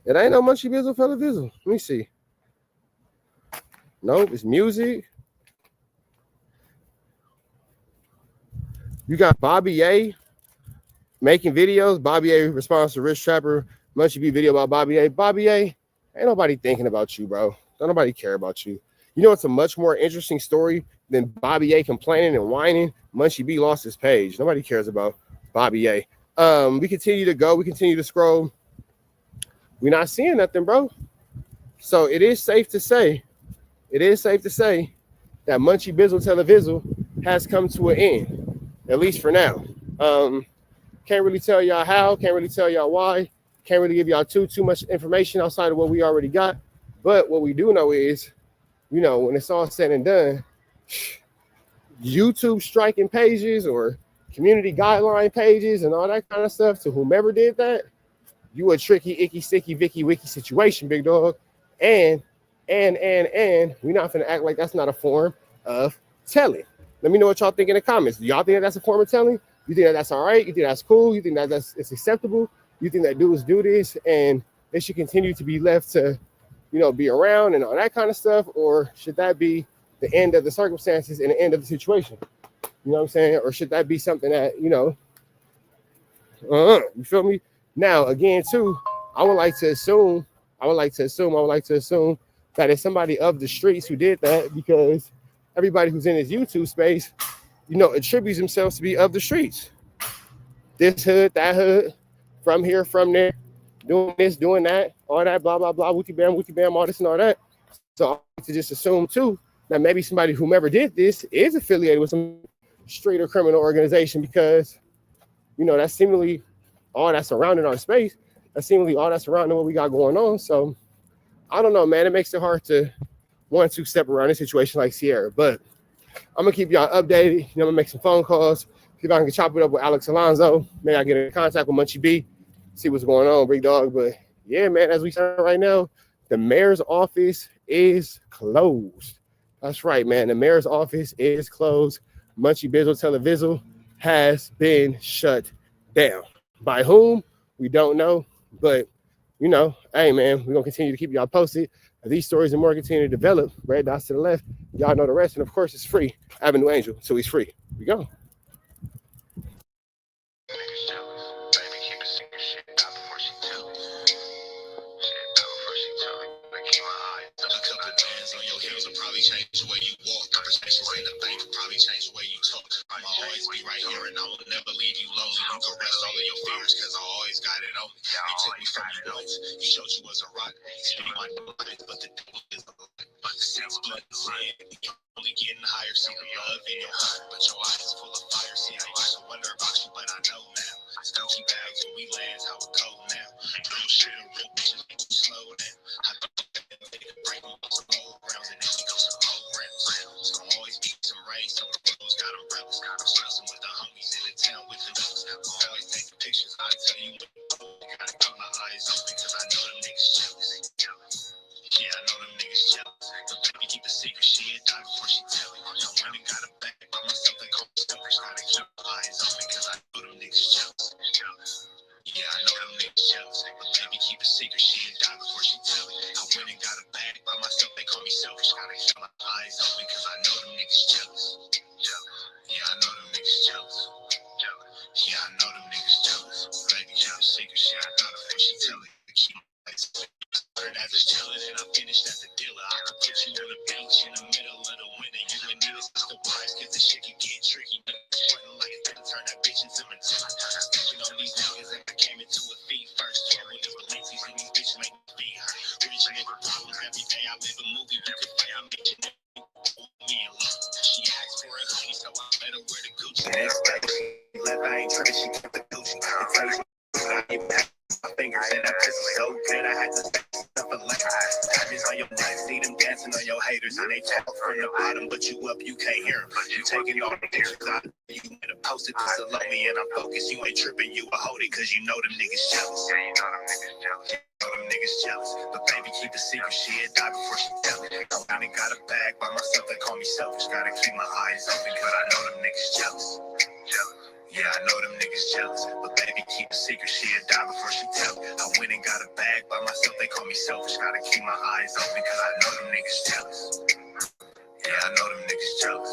It ain't no Munchie Bizzle Televizzle. Let me see. Nope, it's music. You got Bobby A making videos. Bobby A responds to Rich Trapper Munchie B video about Bobby A. Bobby A, ain't nobody thinking about you, bro. Don't nobody care about you. It's a much more interesting story than Bobby A complaining and whining. Munchie B lost his page. Nobody cares about Bobby A. We continue to go. We continue to scroll. We're not seeing nothing, bro. So it is safe to say that Munchie Bizzle Televizzle has come to an end, at least for now. Can't really tell y'all how, can't really tell y'all why, can't really give y'all too much information outside of what we already got. But what we do know is, when it's all said and done, YouTube striking pages or community guideline pages and all that kind of stuff, to whomever did that, you a tricky, icky, sticky, Vicky, wiki situation, big dog. And we're not gonna act like that's not a form of telling. Let me know what y'all think in the comments. Do y'all think that that's a form of telling? You think that that's all right? You think that's cool? You think that it's acceptable? You think that dudes do this and they should continue to be left to, be around and all that kind of stuff? Or should that be the end of the circumstances and the end of the situation? You know what I'm saying? Or should that be something that, you feel me? Now, again, too, I would like to assume that it's somebody of the streets who did that, because everybody who's in this YouTube space, attributes themselves to be of the streets. This hood, that hood, from here, from there, doing this, doing that, all that, blah, blah, blah, wooty bam, all this and all that. So I like to just assume, too, that maybe somebody whomever did this is affiliated with some street or criminal organization, because, that's seemingly all that's surrounding our space. That's seemingly all that's surrounding what we got going on. So I don't know, man. It makes it hard to 1-2 step around a situation like Sierra. But I'm going to keep y'all updated. I'm going to make some phone calls. See if I can chop it up with Alex Alonzo. Maybe I get in contact with Munchie B. See what's going on, big dog. But yeah, man, as we stand right now, the mayor's office is closed. That's right, man. The mayor's office is closed. Munchie Bizzle Televizzle has been shut down. By whom? We don't know. But, hey, man, we're going to continue to keep y'all posted. As these stories and more continue to develop, red dots to the left, y'all know the rest. And, of course, it's free. Avenue Angel, so he's free. Here we go. Change the way you walk. Conversations ain't a thing. might change the way you talk. I'ma always be right here and I will never leave you lonely. You can rest all of your fears cause I always got it on me. You took me from you once, you showed you was a rock. Spin my mind, but the devil is a lie. But the sense blood is in, you're only getting higher. See the love in your heart, but your eyes full of fire. See, I used to wonder about you, but I know now. Gucci bags when we land, how it go now. Real shit and real bitches make you slow down. I thought that they could break me with some old rounds and then we go some old rounds. It's gonna always be some rain, so the roads got umbrellas. I'm stressing with the homies in the town with the notes. I'm always taking pictures. I tell you what, gotta keep my eyes open cause I know them niggas jealous. Yeah, I know them niggas jealous. But baby, keep the secret. She'll die before she tell it. I went and got a bag by myself and called myself. Gotta keep my eyes open cause I know them niggas jealous. Yeah, I know them niggas jealous. But baby, keep a secret. She'll die before she tell it. I went and got a bag by myself. They call me selfish. Gotta keep my eyes open cause I know them niggas jealous. Yeah, I know them niggas jealous. Yeah, I know them niggas jealous. Baby, keep a secret. She I got her before she tell it. Keep my eyes open. Started as a chiller, then I finished as a dealer. I could put you on the beach in the middle of the winter. You and me is the prize, cause the shit can get tricky. Sweating like it's gonna turn that bitch into Matilla. Stepping on these niggas and I came into a feed first. Trouble in Valenci's and these bitches make me feed her. Rich nigga problems every day. I live a movie. You can fight, I'm bitching me and love. She asked for a honey, so I let her wear the Gucci. Next day, she left, I ain't tripping, she kept the Gucci. It takes my fingers and that pussy so good I had to stuff a letter. Diamonds on your neck, see them dancing on your haters and they talk from the bottom, but you up, you can't hear them. You taking all the pictures out, you made a post it to salute me and I'm focused. You ain't tripping, you a hold it, cause you know them niggas jealous. Yeah, you know them niggas jealous. You know them niggas jealous. But baby, keep a secret, she'll die before she tell it. I went and got a bag by myself, they call me selfish. Gotta keep my eyes open, cause I know them niggas jealous. Yeah, I know them niggas jealous. But baby, keep a secret, she'll die before she tell it. I went and got a bag by myself, they call me selfish. Gotta keep my eyes open, cause I know them niggas jealous. Yeah, I know them niggas jealous.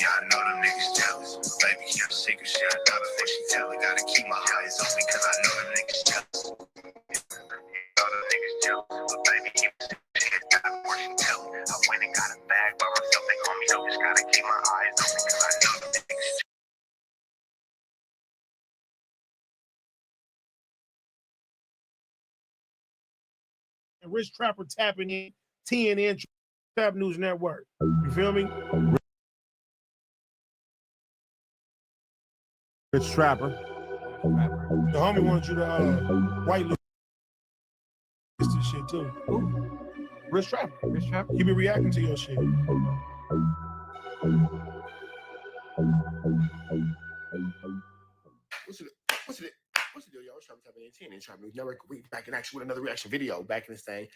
Yeah, I know them niggas jealous. But baby, keep a secret, she'll die before she tell it. Gotta keep my eyes open, cause I know them niggas jealous. Know them niggas jealous. But baby, keep a secret, she'll die before she tell it. I went and got a bag by myself, they call me selfish. Gotta keep my eyes open, cause I know them niggas jealous. Rich Trapper tapping in, TNN Trap News Network. You feel me? Rich Trapper. The homie wanted you to whitelist this shit too. Who? Rich Trapper. Rich Trapper. He be reacting to your shit. What's the deal, y'all? It's Trapper tapping in, and Trap News Network. We back in action with another reaction video. Back in this thing,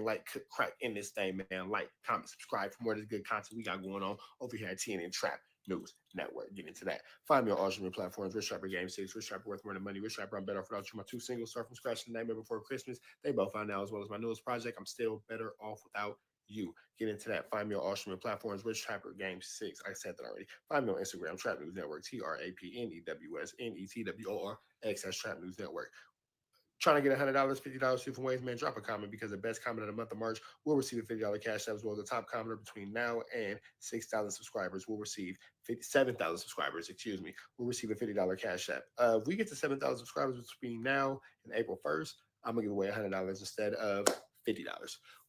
like crack in this thing, man. Like, comment, subscribe for more of this good content we got going on over here at TNN Trap News Network. Get into that. Find me on all streaming platforms. Rich Trapper Game 6, Rich Trapper Worth More Than Money, Rich Trapper I'm Better Off Without You. My two singles, Start From Scratch and Nightmare Before Christmas. They both out now, as well as my newest project, I'm Still Better Off Without You. Get into that. Find me on all streaming platforms. Rich Trapper Game 6. I said that already. Find me on Instagram, Trap News Network, TRAPNEWSNETWORX. That's Trap News Network. Trying to get $100, $50 different ways, man. Drop a comment because the best comment of the month of March will receive a $50 cash app, as well as the top commenter between now and 6,000 subscribers will receive 7,000 subscribers, will receive a $50 cash app. If we get to 7,000 subscribers between now and April 1st, I'm gonna give away $100 instead of $50.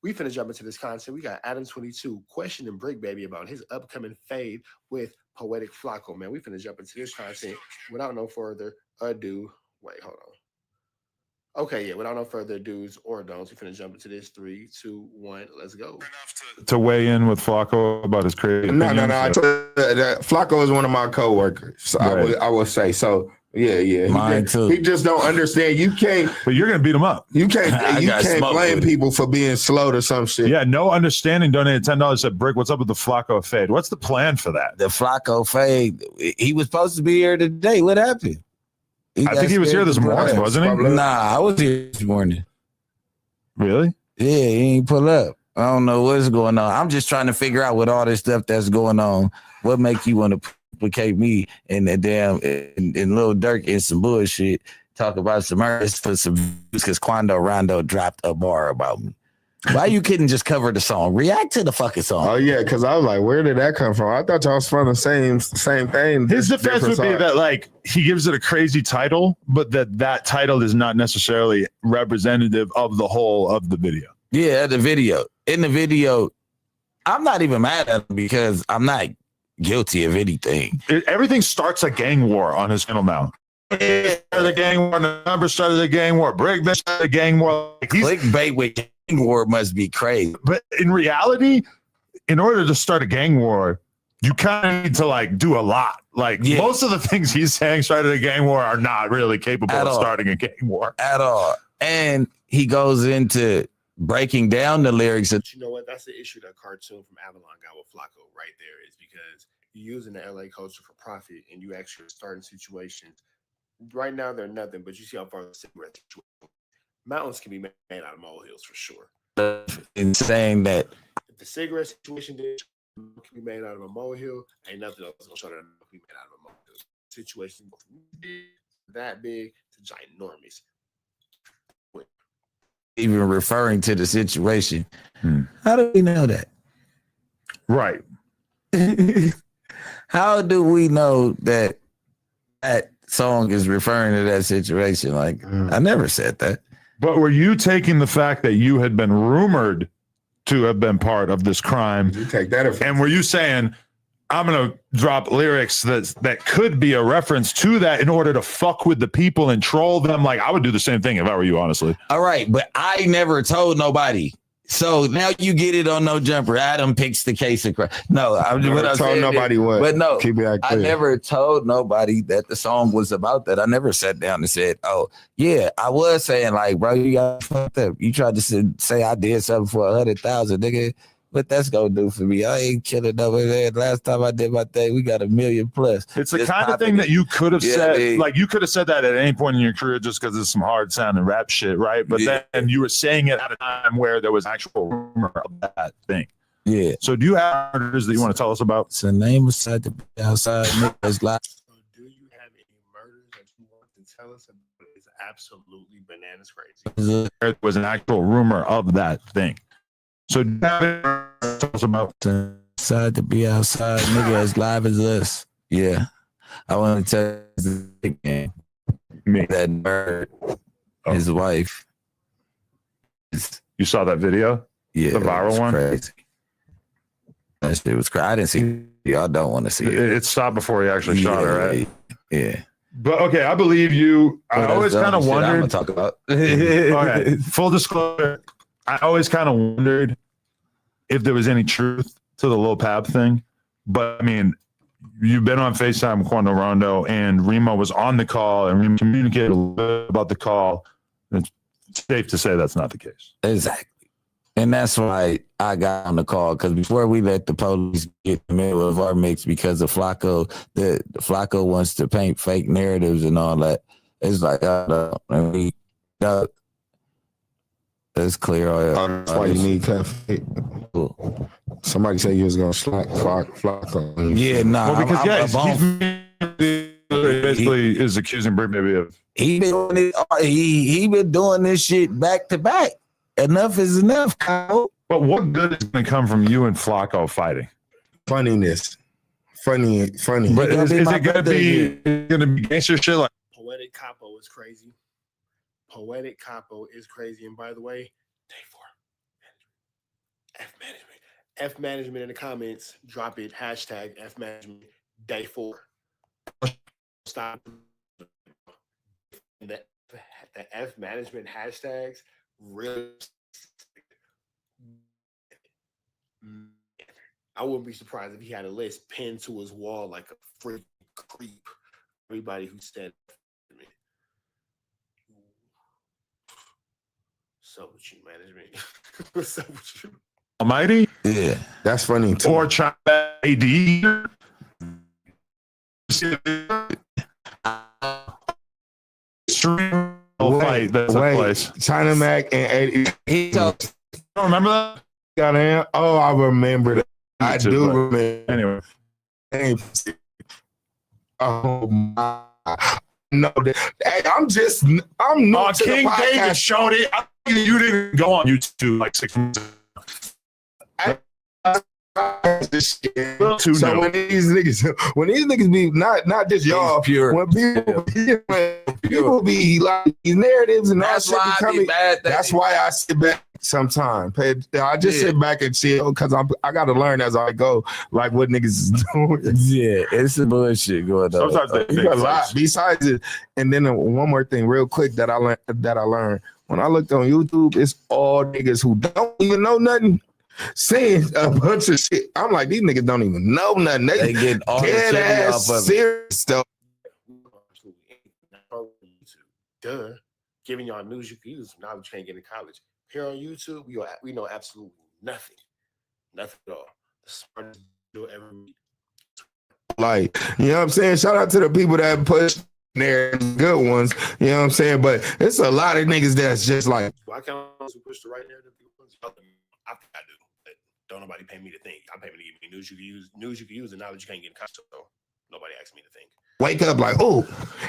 We finna jump into this content. We got Adam22 questioning Brick Baby about his upcoming fade with Poetic Flacco, man. We finna jump into this content without no further ado. Wait, hold on. Okay, yeah, without no further do's or don'ts, we're finna jump into this. 3, 2, 1, let's go. To weigh in with Flacco about his crazy No. Flacco is one of my coworkers. So right. I will say so. Yeah. Mine too. He just don't understand. You can't. But you're gonna beat him up. You can't. You can't blame people for being slow to some shit. Yeah, no understanding. Donated $10. Said Brick, what's up with the Flacco fade? What's the plan for that? The Flacco fade. He was supposed to be here today. What happened? I think he was here this morning, wasn't he? Nah, I was here this morning. Really? Yeah, he ain't pull up. I don't know what's going on. I'm just trying to figure out with all this stuff that's going on, what make you want to implicate me in the damn in Lil Durk and some bullshit, talk about some murders for some views because Quando Rondo dropped a bar about me. Why you couldn't just cover the song? React to the fucking song. Oh yeah, because I was like, where did that come from? I thought y'all was from the same thing. His defense would be that like he gives it a crazy title, but that title is not necessarily representative of the whole of the video. Yeah, the video. In the video, I'm not even mad at him because I'm not guilty of anything. Everything starts a gang war on his channel now. The gang war, the number started a gang war, Breakman started a gang war. Like clickbait with gang war must be crazy. But in reality, in order to start a gang war, you kind of need to like do a lot. Like most of the things he's saying started a gang war are not really capable of starting a gang war at all. And he goes into breaking down the lyrics. You know what? That's the issue that Cartoon from Avalon got with Flacco right there, is because you're using the LA culture for profit and you actually starting situations. Right now, they're nothing, but you see how far the cigarette situation. Mountains can be made out of molehills for sure. In saying that if the cigarette situation can be made out of a molehill, ain't nothing else gonna show that it can be made out of a molehill. Situation that big to ginormous. Even referring to the situation. How do we know that? Right. How do we know that that song is referring to that situation? Like, I never said that. But were you taking the fact that you had been rumored to have been part of this crime? You take that, and were you saying, I'm going to drop lyrics that could be a reference to that in order to fuck with the people and troll them? Like, I would do the same thing if I were you, honestly. All right, but I never told nobody. So now you get it on No Jumper. Adam picks the case of crime. No, I never told nobody what. But no, keep it I never told nobody that the song was about that. I never sat down and said, "Oh, yeah." I was saying like, "Bro, you got fucked up. You tried to say I did something for 100,000, nigga. What that's gonna do for me? I ain't killing over there. Last time I did my thing, we got 1 million plus." It's the kind of thing that you could have said. Like you could have said that at any point in your career just because it's some hard sounding rap shit, right? But then you were saying it at a time where there was actual rumor of that thing. Yeah. So do you have murders that you want to tell us about? It's a name aside the outside niggas like. So do you have any murders that you want to tell us about? It's absolutely bananas crazy. There was an actual rumor of that thing. So tell us about inside to be outside, nigga as live as us. Yeah. I want to tell you that bird, his wife. You saw that video? Yeah. The viral one? Crazy. That shit was crazy. I didn't see it. Y'all don't want to see it. It stopped before he actually shot her, right? Yeah. But okay, I believe you. I always kind of wondered. I'm gonna talk about. Okay, full disclosure. I always kind of wondered if there was any truth to the Lil Pab thing. But I mean, you've been on FaceTime with Quando Rondo, and Remo was on the call, and Remo communicated a little bit about the call. It's safe to say that's not the case. Exactly. And that's why I got on the call, because before we let the police get in the middle of our mix because of Flacco, the Flacco wants to paint fake narratives and all that. It's like, and we that's clear. That's why you need coffee. Somebody said you was gonna Flacco. Yeah, nah. Well, because he basically is accusing Brick maybe of. He been doing this shit back to back. Enough is enough, Kyle. But what good is going to come from you and Flacco fighting? Funniness. Funny. But is it going to be gangster shit? Like Poetic Capo is crazy. Poetic Capo is crazy. And by the way, day 4. F management in the comments. Drop it. Hashtag F management. Day 4. Stop. The F management hashtags really. I wouldn't be surprised if he had a list pinned to his wall like a freaking creep. Everybody who said so with you, management. What's up with you? Almighty? Yeah, that's funny too. Or try AD. Fight that's place. China Mac and AD. You don't remember that? Got in. Oh, I remember that. I do remember. Anyway. Oh my. No, I'm new to King the podcast. David showed it. you didn't go on YouTube like 6 months ago. This shit. Too So new. when these niggas be not just y'all, pure. when people be like these narratives and all That's shit why I be becoming, mad. that's why I sit back sometimes. I just sit back and chill because I got to learn as I go, like what niggas is doing. Yeah, it's some bullshit going on. Sometimes they You make got a lot sense. besides it. And then one more thing, real quick, that I learned when I looked on YouTube, it's all niggas who don't even know nothing. Saying a bunch of shit. I'm like, these niggas don't even know nothing. They getting all the dead shit ass off of it. serious stuff. Duh. Giving y'all news you can use, knowledge you can't get in college. Here on YouTube, we know absolutely nothing. Nothing at all. The smartest do every week. Like, you know what I'm saying? Shout out to the people that push there, good ones. You know what I'm saying? But it's a lot of niggas that's just like, Why can't I push the right narrative? I think I do, but don't nobody pay me to think. I pay me to give me news you can use, and knowledge you can't get in college. So nobody asks me to think. wake up like, oh,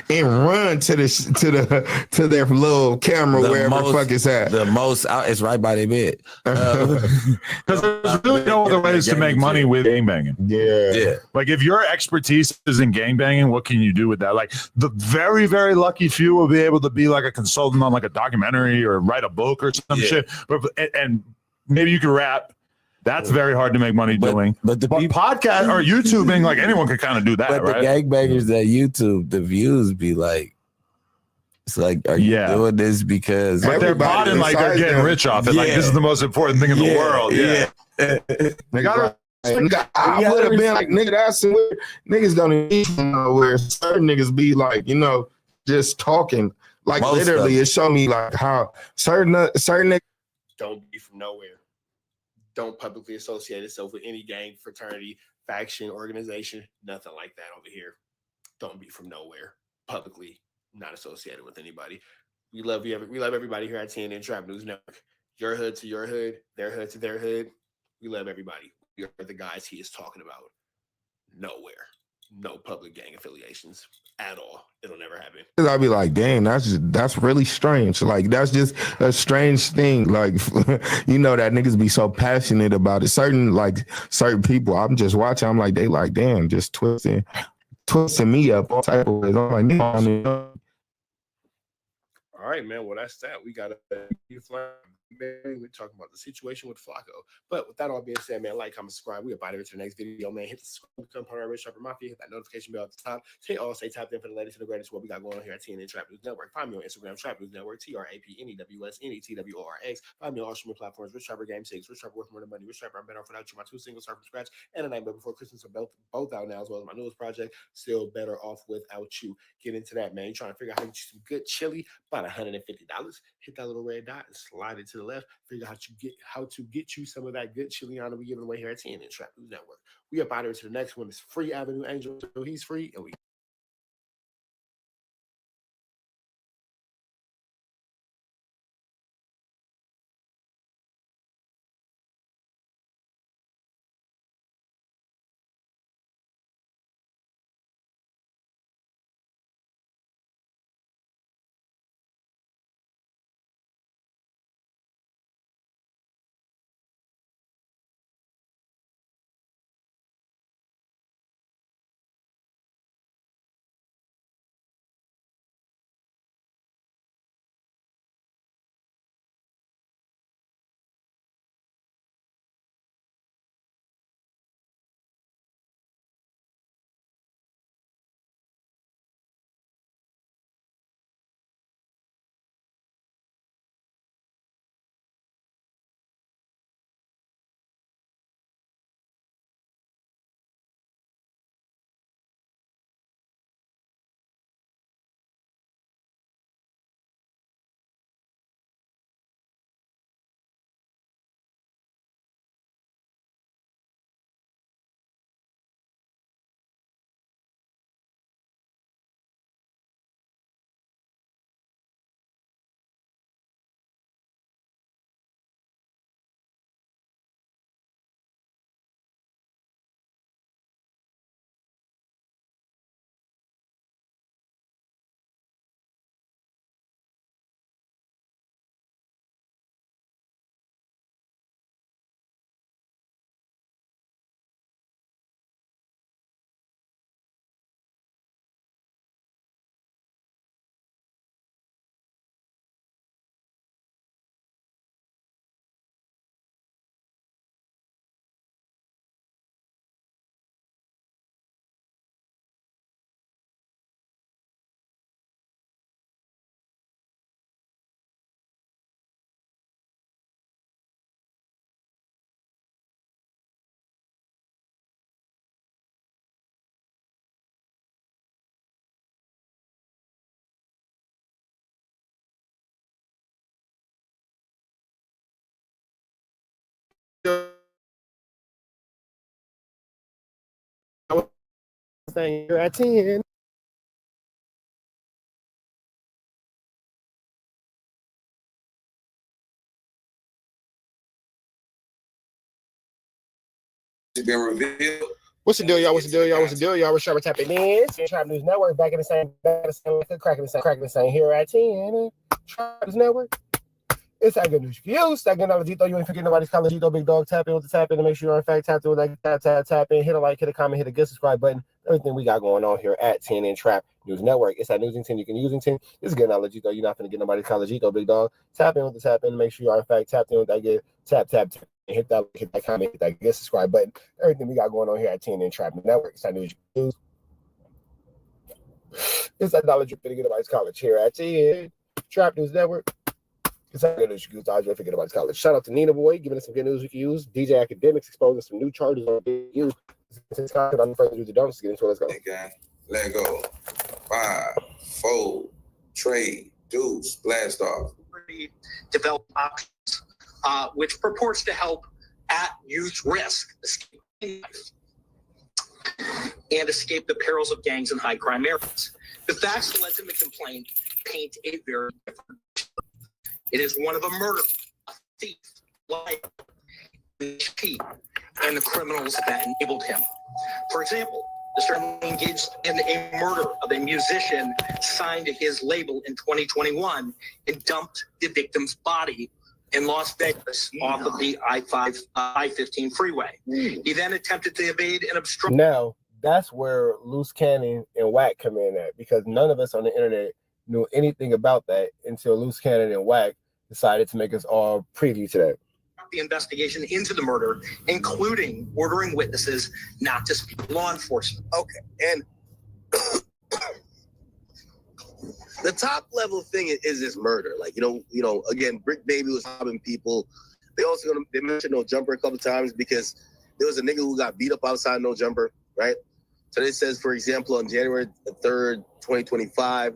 and run to their little camera wherever the fuck it's at. The most out is right by their bed. Because there's really no other ways to make money with gangbanging. Yeah. Like if your expertise is in gangbanging, what can you do with that? Like the very, very lucky few will be able to be like a consultant on like a documentary or write a book or some shit. And maybe you can rap. That's very hard to make money doing. But the podcast or YouTubing, like anyone can kind of do that, but right? the gangbangers that YouTube, the views be like, it's like, are you doing this because? But they're potting like they're getting rich off it. Like this is the most important thing in the world. Yeah. They got. I would have been like, nigga, that's where niggas don't even know where certain niggas be like, you know, just talking. Like Most literally, it showed me like how certain niggas Don't be from nowhere. Don't publicly associate yourself with any gang, fraternity, faction, organization, nothing like that over here. Don't be from nowhere. Publicly not associated with anybody. We love you. We love everybody here at TNN Trap News Network. Your hood to your hood, their hood to their hood. We love everybody. We are the guys he is talking about. Nowhere. No public gang affiliations at all. It'll never happen. I'll be like, damn, that's really strange. Like, that's just a strange thing. Like, you know, that niggas be so passionate about it. Certain people, I'm just watching, I'm like, they like, damn, just twisting me up all type of ways. I'm like, All right, man. Well, that's that. We got a we're talking about the situation with Flacco. But with that all being said, man, like, comment, subscribe. We about to to the next video, man. Hit the subscribe, become part of Red Sharper Mafia. Hit that notification bell at the top. Stay tapped in for the latest and the greatest what we got going on here at TNN Trap News Network. Find me on Instagram, Trap News Network, TRAPNEWSNETWORX. Find me on all streaming platforms, Rich Trapper Game 6, Rich Trapper Worth More Than Money, Rich Trapper I'm Better Off Without You, my 2 singles start from scratch, and A Night Before Christmas are both out now, as well as my newest project, Still Better Off Without You. Get into that, man. You're trying to figure out how to get you some good chili, about $150. Hit that little red dot and slide it to the left. Figure out how to get you some of that good chiliana we giving away here at TNN Trap News Network. We up out here to the next one. It's Free Avenue Angel. So he's free, and we staying here at 10. It's been revealed. What's the deal, y'all? What's the deal, y'all? What's the deal, y'all? We're Sharper tapping in. Trap News Network back in the same, cracking the same here at 10. Trap News Network. It's that good news you can use. That good knowledge, you ain't forget nobody's college. Big dog, tap in with the tap in to make sure you're in fact tapped in with that tap in. Hit a like, hit a comment, hit a good subscribe button. Everything we got going on here at 10 in Trap News Network. It's that Newsington you can usington. It's good knowledge, you're not gonna get nobody's college. Big dog, tap in with the tap in to make sure you're in fact tapped in with that good tap. Hit that comment, hit that good subscribe button. Everything we got going on here at 10 in Trap News Network. It's that news you can use. It's that knowledge you're gonna get nobody's college here at 10 Trap News Network. It's not good news you can use. Dodge, forget about college. Shout out to Nina Boy, giving us some good news we can use. DJ Academics exposing some new charges on big use. Since content, I'm afraid to do the dumps. Get into it. Let's go. Okay. Let go. 5, 4, trade, deuce, blast off. Develop options, which purports to help at youth risk escape life and escape the perils of gangs and high crime areas. The facts alleged in the complaint paint a very different picture. It is one of a murder, a thief, liar, and the criminals that enabled him. For example, Mr. engaged in a murder of a musician signed to his label in 2021 and dumped the victim's body in Las Vegas off of the I-15 freeway. He then attempted to evade and obstruct. Now, that's where Loose Cannon and WACK come in at, because none of us on the internet knew anything about that until Loose Cannon and WACK decided to make us all preview to that. The investigation into the murder, including ordering witnesses not to speak to law enforcement. Okay, and the top level thing is this murder. Like, you know, again, Brick Baby was robbing people. They mentioned No Jumper a couple times because there was a nigga who got beat up outside No Jumper, right? So this says, for example, on January 3rd, 2025,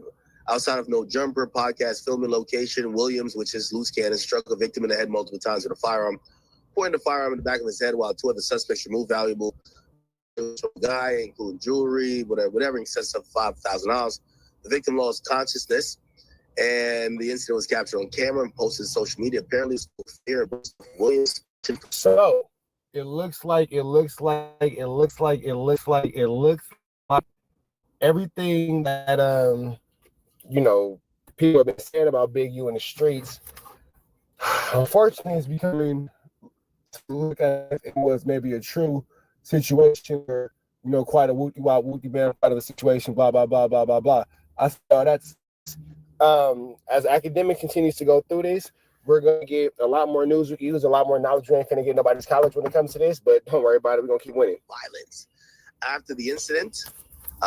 outside of No Jumper podcast filming location, Williams, which is Loose Cannon, struck a victim in the head multiple times with a firearm, pointing the firearm in the back of his head while two other suspects removed valuable guy, including jewelry, whatever in excess of $5,000. The victim lost consciousness, and the incident was captured on camera and posted to social media. Apparently, Williams. So it looks like everything that you know, people have been saying about Big U in the streets, unfortunately, it's becoming, to look at it was maybe a true situation where, you know, quite a wooty man out of the situation, blah, blah, blah, blah, blah, blah. I thought that's, as academic continues to go through this, we're going to get a lot more news we can use, a lot more knowledge. We ain't going to get nobody's college when it comes to this, but don't worry about it. We're going to keep winning. Violence. After the incident,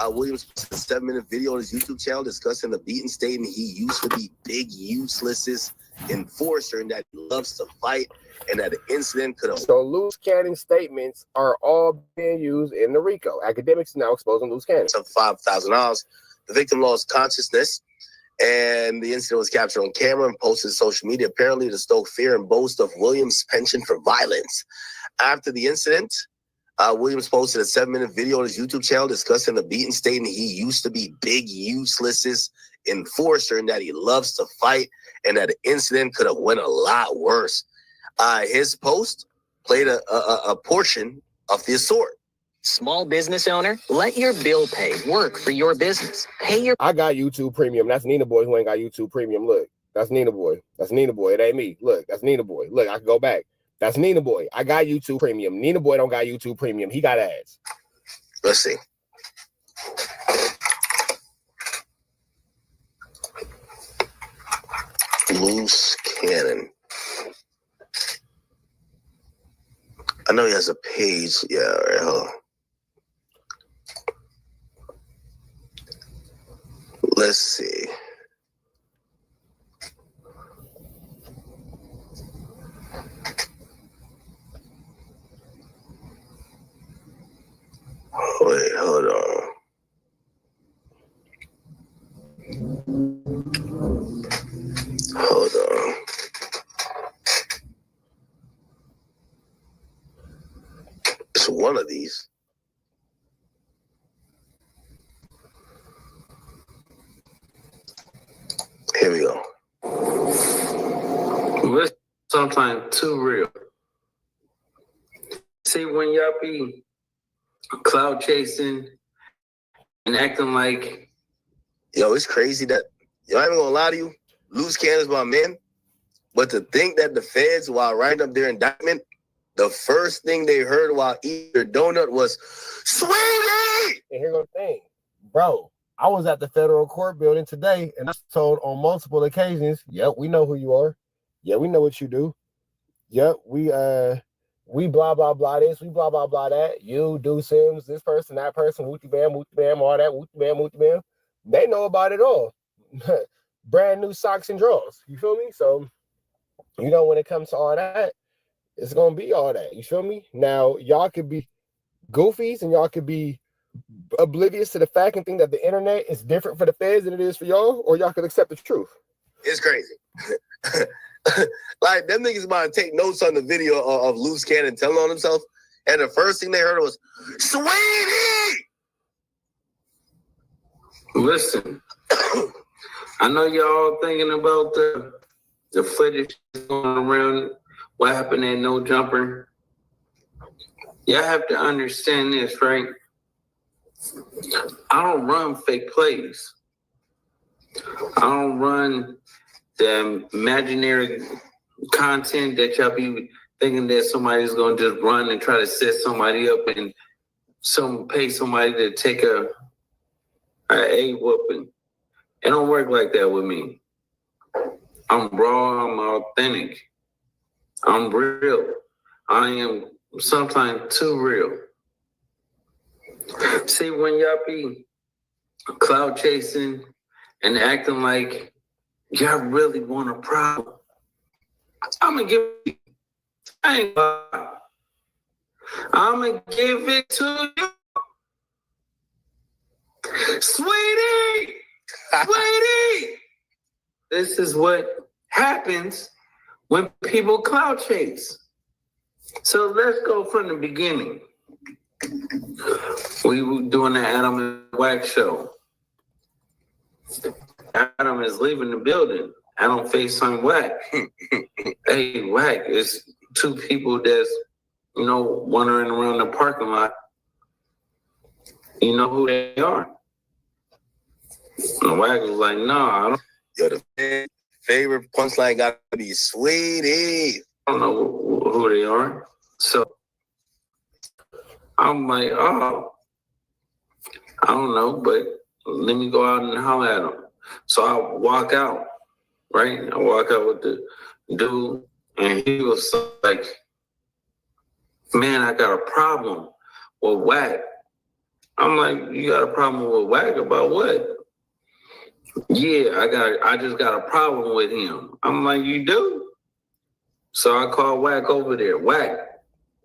Williams posted a 7-minute video on his YouTube channel discussing the beaten statement he used to be Big Useless's enforcer and that he loves to fight and that the incident could have. So Loose Cannon statements are all being used in the RICO. Academics now exposing Loose Cannon. Of $5,000. The victim lost consciousness and the incident was captured on camera and posted to social media, apparently to stoke fear and boast of Williams' penchant for violence. After the incident, Williams posted a 7-minute video on his YouTube channel discussing the beaten statement he used to be Big Useless's enforcer and that he loves to fight and that the incident could have went a lot worse. His post played a portion of the assault. Small business owner, let your bill pay work for your business. Pay your. I got YouTube Premium. That's Nina Boy who ain't got YouTube Premium. Look, that's Nina Boy. That's Nina Boy. It ain't me. Look, that's Nina Boy. Look, I can go back. That's Nina Boy. I got YouTube Premium. Nina Boy don't got YouTube Premium. He got ads. Let's see. Loose Cannon. I know he has a page. Yeah, all right, hold on. Let's see. Wait, hold on. Hold on. It's one of these. Here we go. It's sometimes too real. See, when y'all be cloud chasing and acting like, yo, it's crazy that, yo, I ain't gonna lie to you, loose cannons my men, but to think that the feds, while writing up their indictment, the first thing they heard while eating their donut was, Sweetie! And here's the thing, bro. I was at the federal court building today, and I was told on multiple occasions, yep, we know who you are. Yeah, we know what you do. Yep, we blah, blah, blah this, we blah, blah, blah that. You, do Sims, this person, that person, wooty bam, all that, wooty bam. They know about it all. Brand new socks and drawers. You feel me? So, you know, when it comes to all that, it's going to be all that. You feel me? Now, y'all could be goofies and y'all could be oblivious to the fact and think that the internet is different for the feds than it is for y'all, or y'all could accept the truth. It's crazy. Like, them niggas about to take notes on the video of Loose Cannon telling on himself, and the first thing they heard was, Sweetie! listen, I know y'all thinking about the footage going around, what happened at No Jumper. Y'all have to understand this, right? I don't run fake plays. I don't run the imaginary content that y'all be thinking that somebody's gonna just run and try to set somebody up and pay somebody to take a whooping. It don't work like that with me. I'm raw, I'm authentic. I'm real. I am sometimes too real. See, when y'all be cloud chasing and acting like y'all really want a problem, I'm gonna give it to you. Sweetie! Sweetie! This is what happens when people cloud chase. So let's go from the beginning. We were doing the Adam and WACK show. Adam is leaving the building. Adam FaceTime WACK. Hey, WACK, it's two people that's, wandering around the parking lot. You know who they are? And WACK was like, no, I don't. Yo, the favorite punchline got to be Sweetie. I don't know who they are. So I'm like, oh, I don't know, but let me go out and holler at them. So I walk out, right? I walk out with the dude, and he was like, man, I got a problem with WACK. I'm like, you got a problem with WACK about what? Yeah, I just got a problem with him. I'm like, you do? So I called WACK over there. WACK,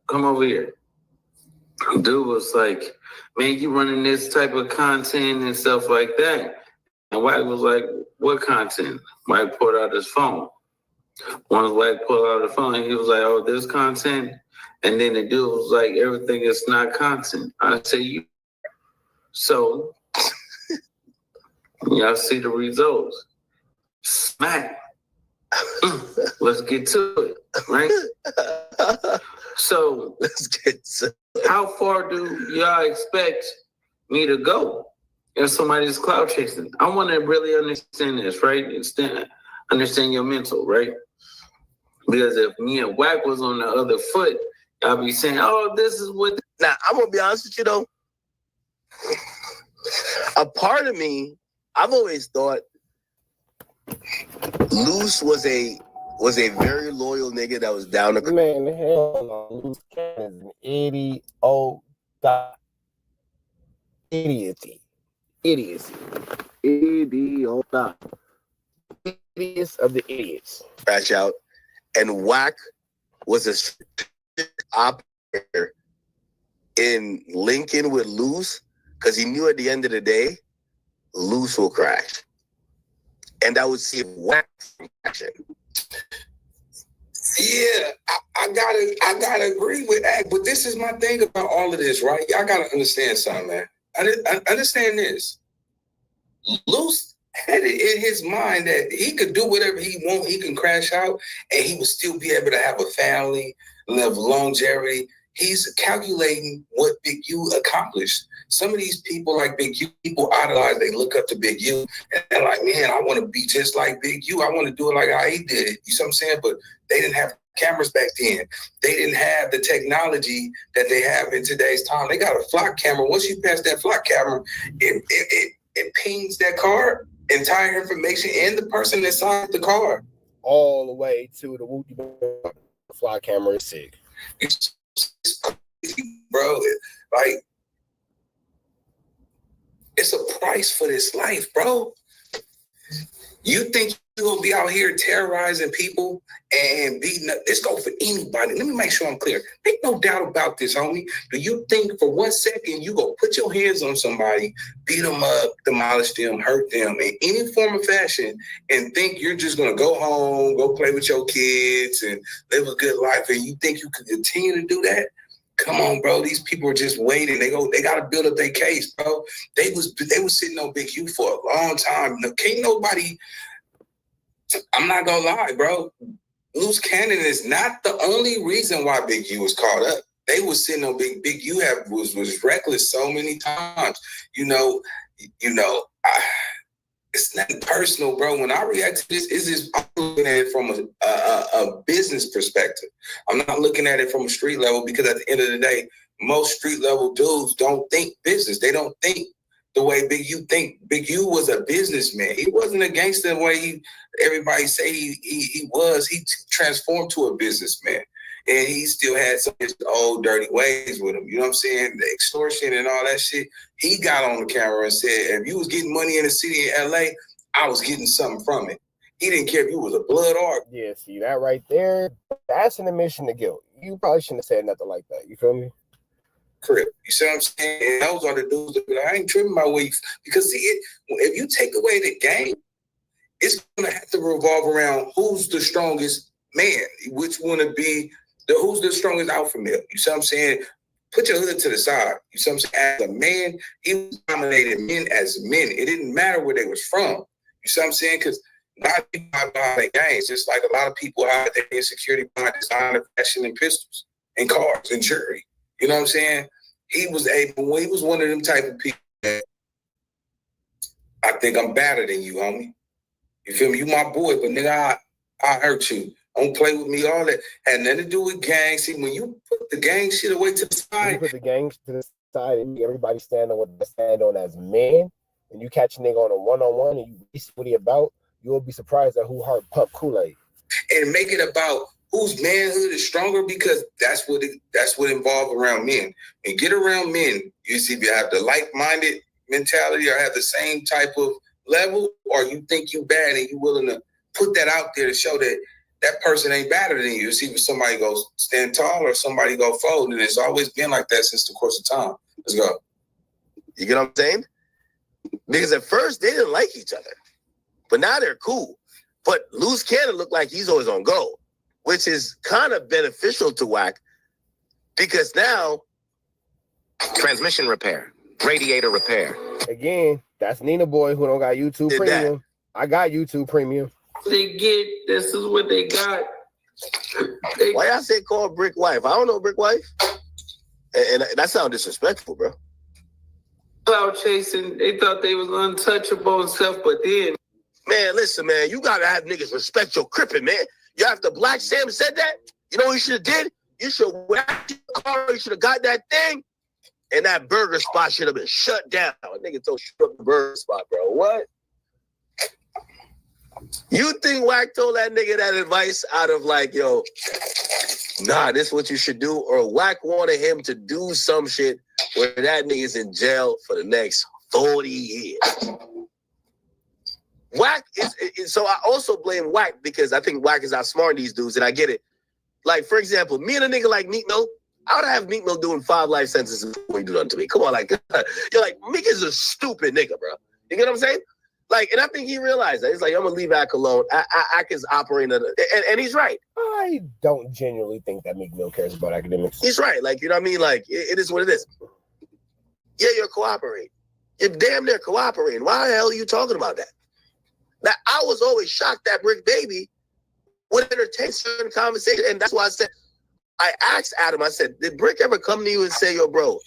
come over here. Dude was like, man, you running this type of content and stuff like that. And WACK was like, what content? WACK pulled out his phone. Once WACK pulled out the phone, he was like, oh, this content? And then the dude was like, everything is not content. I said, you. So, y'all see the results. Smack. Let's get to it, right? So, let's get to it. How far do y'all expect me to go if somebody's cloud chasing? I want to really understand this, right? Understand your mental, right? Because if me and WACK was on the other foot, I'll be saying, oh, this is what... Now, I'm going to be honest with you, though. A part of me, I've always thought Loose was a very loyal nigga that was down to... Man, hell no. Loose Cannon is an idiocy. Idiocy. Idiota. Idiots of the idiots. Scratch out. And WACK was a strategic operator in linking with Loose because he knew at the end of the day, Loose will crash. And I would see WACK crashing. Yeah, I gotta agree with that. But this is my thing about all of this, right? Y'all gotta understand something, man. I understand this. Loose had it in his mind that he could do whatever he want. He can crash out and he would still be able to have a family, live longevity. He's calculating what Big U accomplished. Some of these people like Big U, people idolize, they look up to Big U and they're like, man, I want to be just like Big U. I want to do it like how he did it. You see what I'm saying? But they didn't have cameras back then. They didn't have the technology that they have in today's time. They got a flock camera. Once you pass that flock camera, it pings that car, entire information, and the person that signed the car. All the way to the Wooty fly camera is sick. It's crazy, bro. Like, it's a price for this life, bro. You think you're gonna be out here terrorizing people and beating up? This go for anybody. Let me make sure I'm clear. Make no doubt about this, homie. Do you think for 1 second you go put your hands on somebody, beat them up, demolish them, hurt them in any form or fashion, and think you're just gonna go home, go play with your kids, and live a good life, and you think you can continue to do that? Come on, bro. These people are just waiting. They gotta build up their case, bro. They was sitting on Big U for a long time. Can't nobody. I'm not gonna lie, bro. Loose cannon is not the only reason why Big U was caught up. They was sitting on Big U was reckless so many times. It's nothing personal, bro. When I react to this, I'm looking at it from a business perspective. I'm not looking at it from a street level, because at the end of the day, most street level dudes don't think business. They don't think the way Big U think. Big U was a businessman. He wasn't a gangster the way everybody say he was. He transformed to a businessman. And he still had some of his old dirty ways with him. You know what I'm saying? The extortion and all that shit. He got on the camera and said, if you was getting money in the city of LA, I was getting something from it. He didn't care if you was a blood art. Yeah, see that right there? That's an admission to guilt. You probably shouldn't have said nothing like that. You feel me? Crip. You see what I'm saying? And those are the dudes that be like, I ain't tripping my weeks. Because see, if you take away the game, it's gonna have to revolve around who's the strongest man, which one to be who's the strongest alpha male. You see what I'm saying? Put your hood to the side. You see what I'm saying? As a man, he dominated men as men. It didn't matter where they was from. You see what I'm saying? Because a lot of people hide behind their gangs, just like a lot of people hide their insecurity behind designer fashion and pistols and cars and jewelry. You know what I'm saying? He was one of them type of people that I think I'm better than you, homie. You feel me? You my boy, but nigga, I hurt you. Don't play with me. All that had nothing to do with gang. See, when you put the gang shit away to the side, you put the gang to the side and everybody stand on what they stand on as men, and you catch a nigga on a one-on-one and you see what he about, you'll be surprised at who heart pump Kool-Aid. And make it about whose manhood is stronger, because that's what involves around men. And get around men, you see if you have the like-minded mentality or have the same type of level, or you think you bad and you willing to put that out there to show that that person ain't better than you. See if somebody goes stand tall or somebody go fold, and it's always been like that since the course of time. Let's go. You get what I'm saying? Because at first they didn't like each other, but now they're cool. But Loose Cannon looked like he's always on go, which is kind of beneficial to WACK, because now transmission repair, radiator repair. Again, that's Nina Boy who don't got YouTube Premium. I got YouTube Premium. This is what they got. Why y'all say call Brick Wife? I don't know Brick Wife. And that sounds disrespectful, bro. Cloud chasing, they thought they was untouchable and stuff, but then. Man, listen, man, you gotta have niggas respect your crippin', man. You after Black Sam said that, you know what you should have did? You should have whacked your car, you should have got that thing, and that burger spot should have been shut down. A nigga told shut up the burger spot, bro. What? You think WACK told that nigga that advice out of like, yo, nah, this is what you should do? Or WACK wanted him to do some shit where that nigga's in jail for the next 40 years? WACK is so I also blame WACK, because I think WACK is outsmarting these dudes, and I get it. Like, for example, me and a nigga like Meek Mill, I would have Meek Mill doing 5 life sentences before he do nothing to me. Come on, like, you're like, Meek is a stupid nigga, bro. You get what I'm saying? Like, and I think he realized that. He's like, I'm gonna leave WACK alone. WACK is operating and he's right. I don't genuinely think that Meek Mill cares about academics. He's right. Like, you know what I mean? Like, it is what it is. Yeah, you're cooperating. You're damn near cooperating. Why the hell are you talking about that? Now, I was always shocked that Brick Baby would entertain certain conversation, and that's why I said, I asked Adam, I said, did Brick ever come to you and say, yo, bro,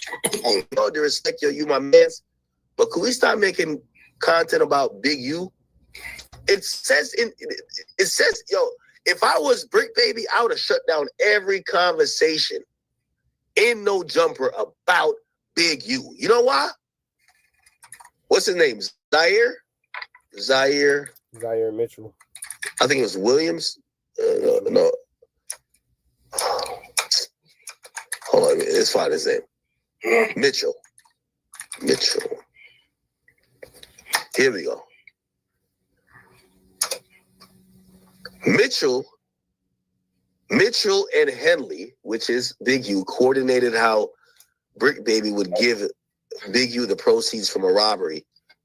no to respect you my mans, but could we start making content about Big U? It says, yo, if I was Brick Baby, I would have shut down every conversation in No Jumper about Big U. You know why? What's his name? Zaire Mitchell. I think it was Williams. No. Hold on a minute. Let's find his name. Mitchell. Here we go. Mitchell and Henley, which is Big U, coordinated how Brick Baby would give Big U the proceeds from a robbery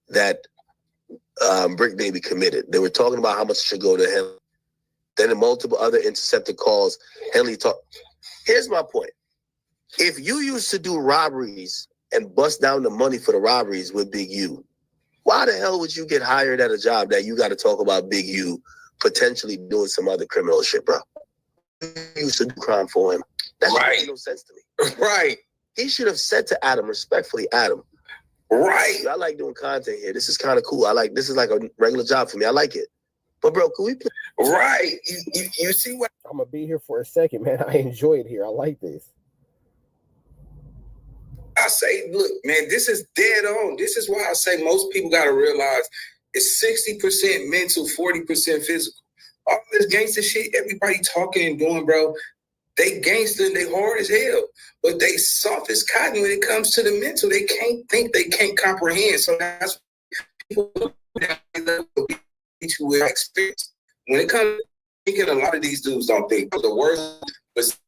that Brick Baby committed. They were talking about how much should go to Henley. Then in multiple other intercepted calls, Henley talked. Here's my point. If you used to do robberies and bust down the money for the robberies with Big U, why the hell would you get hired at a job that you got to talk about Big U potentially doing some other criminal shit, bro? You used to do crime for him. That right. Makes no sense to me. Right. He should have said to Adam, respectfully, Adam, right. I like doing content here. This is kind of cool. This is like a regular job for me. I like it. But bro, can we play? Right. You see what? I'm gonna be here for a second, man. I enjoy it here. I like this. I say, look, man, this is dead on. This is why I say most people got to realize it's 60% mental, 40% physical. All this gangster shit, everybody talking and doing, bro, they gangster and they hard as hell. But they soft as cotton when it comes to the mental. They can't think, they can't comprehend. So that's people with experience. When it comes to thinking, a lot of these dudes don't think. But the worst was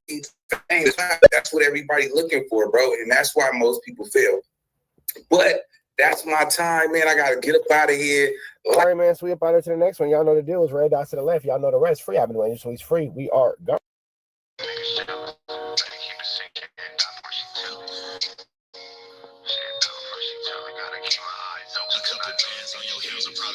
that's what everybody looking for, bro. And that's why most people fail. But that's my time, man. I got to get up out of here. All right, man. So we up out to the next one. Y'all know the deal is red dots to the left. Y'all know the rest. Free I've been waiting, so he's free. We are gone.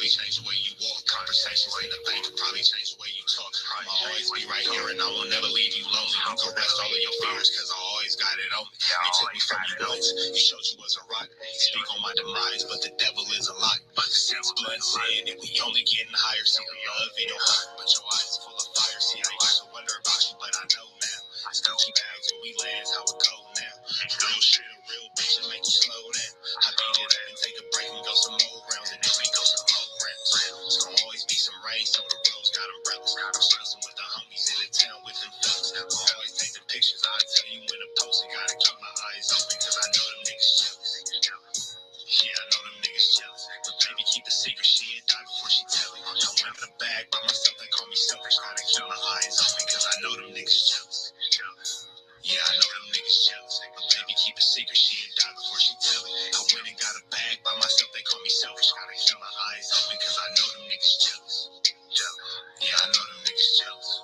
Change the way you walk, conversations in the bank will probably change the way you talk. I'ma always be right here and I will never leave you lonely. You can rest all of your fears cause I always got it on me. They took me from you once, you showed you was a rock. Speak on my demise, but the devil is a lie. But since blood sin and we only getting higher. See the love in your heart, but your eyes full of fire. See, I used to wonder about you, but I know now. It's Gucci bags when we land, how it go now. Real shit, a real bitch, and make you slow down. I beat it up and take a break and go some more rounds, and then we go some more rounds. It's gonna always be some rain, so the roads got umbrellas. I'm chasing with the homies in the town with them fellas. I'll always take the pictures, I'll tell you when to post it. Gotta keep my eyes open, cause I know them niggas jealous. Yeah, I know them niggas jealous. But baby, keep the secret, she'd die before she tell it. I went in the bag by myself, they call me selfish. Gotta keep my eyes open, cause I know them niggas jealous. Yeah, I know them niggas jealous. But baby, keep a secret, she'd die before she tell it. I went and got a bag by myself, they call me selfish. Gotta keep my eyes open, cause I know them niggas jealous. Yeah, I know them niggas jealous.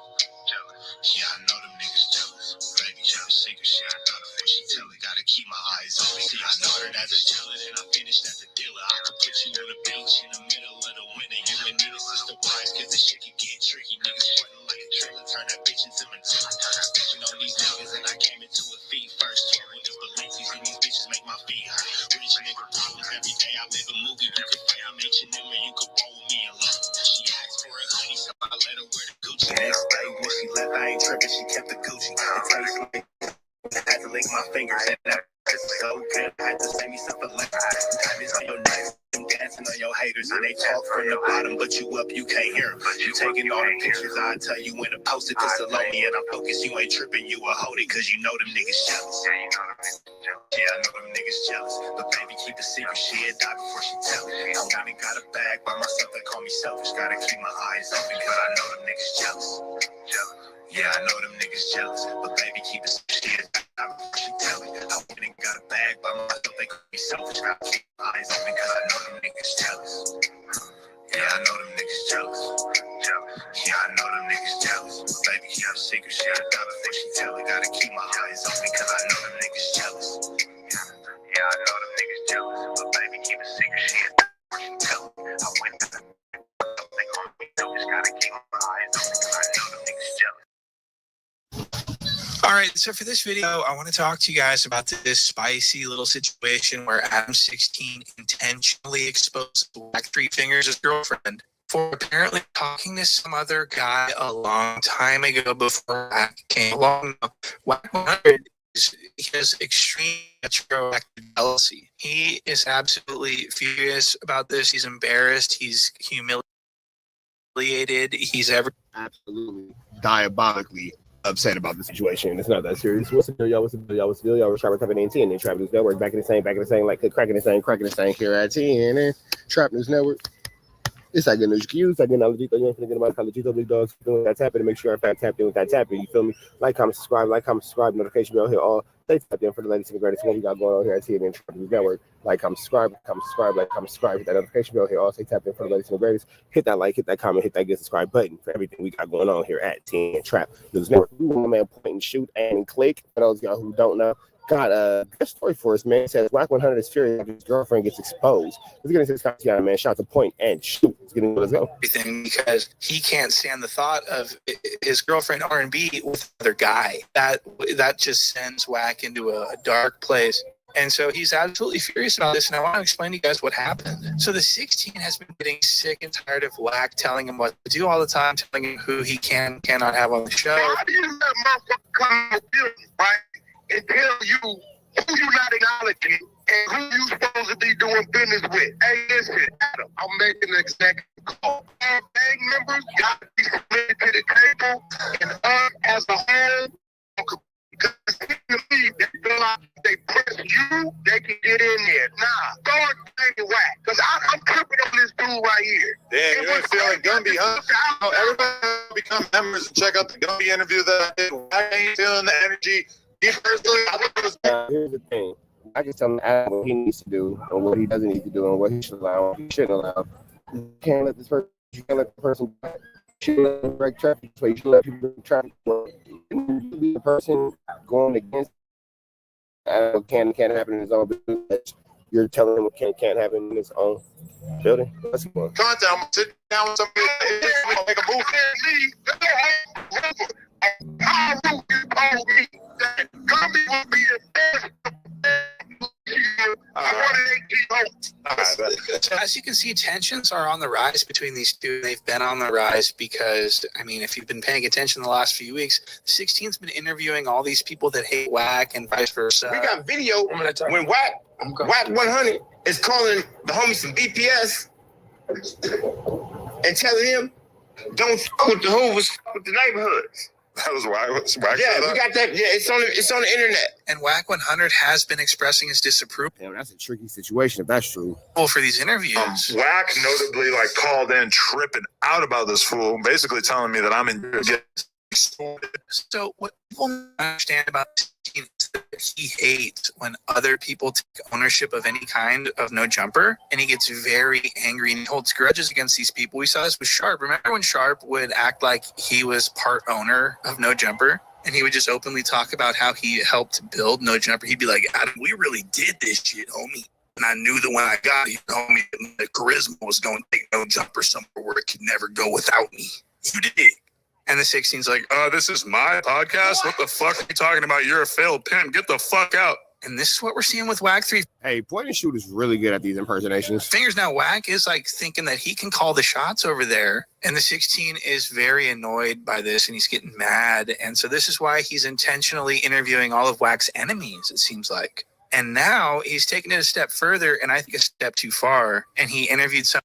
Yeah, I know them niggas jealous. Baby, keep a secret, she'd die before she tell it. Gotta keep my eyes open. See, I started as a dealer, then I finished as a dealer. I could put you on the beach in the middle of the winter. You and me, this is the wise, cause this shit can get tricky. Niggas pointing like a trailer, turn that bitch into Matilda. Stepping on these niggas and I came into a feed first. Touring this Balenci's and these bitches make my feet hurt. Rich nigga problems every day, I live a movie. You could fight, I'm H&M or you could roll with me alone. She asked for a honey, so I let her wear the Gucci. Next day when she left, I ain't tripping, she kept the Gucci. It tastes like I had to lick my fingers and that is so good. I had to save me something like diamonds on your neck. Dancing on your haters and they talk from the bottom, but you up, you can't hear them. You taking all the pictures, I tell you when to post it to Salome, and I'm focused, you ain't tripping, you a hold it, cause you know them niggas jealous. Yeah, I know them niggas jealous, but baby, keep the secret, she'd die before she tell it. I went and got a bag by myself, they call me selfish, gotta keep my eyes open, cause I know them niggas jealous. Yeah, I know them niggas jealous, but baby, keep the secret, she'd die before she tell it. I went and got a bag by myself, they call me selfish, gotta keep my eyes open, cause I know them niggas jealous. Yeah, I know them niggas jealous. Yeah, I know them niggas jealous. Baby, keep a secret, shit. I got before she tell it. Gotta keep my eyes open, cause I know them niggas jealous. Yeah, I know them niggas jealous. But baby, keep a secret, shit. Before she tell it. I went to the right, so for this video, I want to talk to you guys about this spicy little situation where Adam 16 intentionally exposed WACK3 Fingers' girlfriend for apparently talking to some other guy a long time ago before WACK came along. WACK100 he has extreme retroactive jealousy. He is absolutely furious about this. He's embarrassed. He's humiliated. He's absolutely diabolically upset about the situation. It's not that serious. What's the deal, y'all? What's the deal, y'all? What's the deal, y'all? We're Trap News Network and Trap News Network. Back in the same, like cracking the same here at 10 and Trap News Network. It's like good news you use. I get knowledge. You ain't finna get about Collegito big dogs. Doing that tapping to make sure I tapped in with that tapping. You feel me? Like, comment, subscribe, notification bell here. All stay tapped in for the latest and the greatest. What we got going on here at TN and Trap News Network. Like, comment, subscribe, hit that notification bell here. All stay tapped in for the latest and the greatest. Hit that like, hit that comment, hit that get subscribe button for everything we got going on here at TN Trap News Network. We want man point and shoot and click. For those of y'all who don't know. Got a good story for us, man. It says WACK100 is furious after his girlfriend gets exposed. Let's get into this conversation, man. Shout out to point and shoot. Let's go. Everything because he can't stand the thought of his girlfriend R&B with another guy. That just sends WACK into a dark place. And so he's absolutely furious about this, and I want to explain to you guys what happened. So the 16 has been getting sick and tired of WACK telling him what to do all the time, telling him who he cannot have on the show. How do you let motherfucker come with you, right? And tell you who you not acknowledging and who you supposed to be doing business with. Hey, listen, Adam, I'm making an executive call. All gang members got to be submitted to the table, and us as a whole, because to me, they feel like they press you, they can get in there. Nah, start taking WACK, because I'm tripping on this dude right here. Damn, you ain't feeling Gumby, huh? Oh, everybody become members and check out the Gumby interview that I did. I ain't feeling the energy. Here's the thing. I can tell him what he needs to do and what he doesn't need to do and what he should allow and what he shouldn't allow. You can't let the person back. You shouldn't let them break traffic. So you should let people break traffic. You be the person going against can't happen in his own building. You're telling him what can't happen in his own building. Let's go. Content, I'm gonna sit down with somebody and make a move. How you told me that Gumby would be the best. As you can see, tensions are on the rise between these two. They've been on the rise because, I mean, if you've been paying attention the last few weeks, the 16's been interviewing all these people that hate WACK and vice versa. We got video when WACK100 is calling the homies from BPS and telling him, don't fuck with the Hoovers, fuck with the neighborhoods. That was WACK. Yeah, we got that. Yeah, it's on the internet. And WACK100 has been expressing his disapproval. Damn, that's a tricky situation if that's true. For these interviews. WACK notably called in tripping out about this fool, basically telling me that I'm in. So what people understand about Steve is that he hates when other people take ownership of any kind of No Jumper, and he gets very angry and he holds grudges against these people. We saw this with Sharp. Remember when Sharp would act like he was part owner of No Jumper, and he would just openly talk about how he helped build No Jumper? He'd be like, Adam, we really did this shit, homie. And I knew that when I got here, homie, the charisma was going to take No Jumper somewhere where it could never go without me. You did. And the 16's like, this is my podcast? What the fuck are you talking about? You're a failed pimp. Get the fuck out. And this is what we're seeing with WACK3. Hey, point and shoot is really good at these impersonations. Fingers now, WACK is thinking that he can call the shots over there. And the 16 is very annoyed by this and he's getting mad. And so this is why he's intentionally interviewing all of WACK's enemies, it seems like. And now he's taking it a step further, and I think a step too far. And he interviewed some.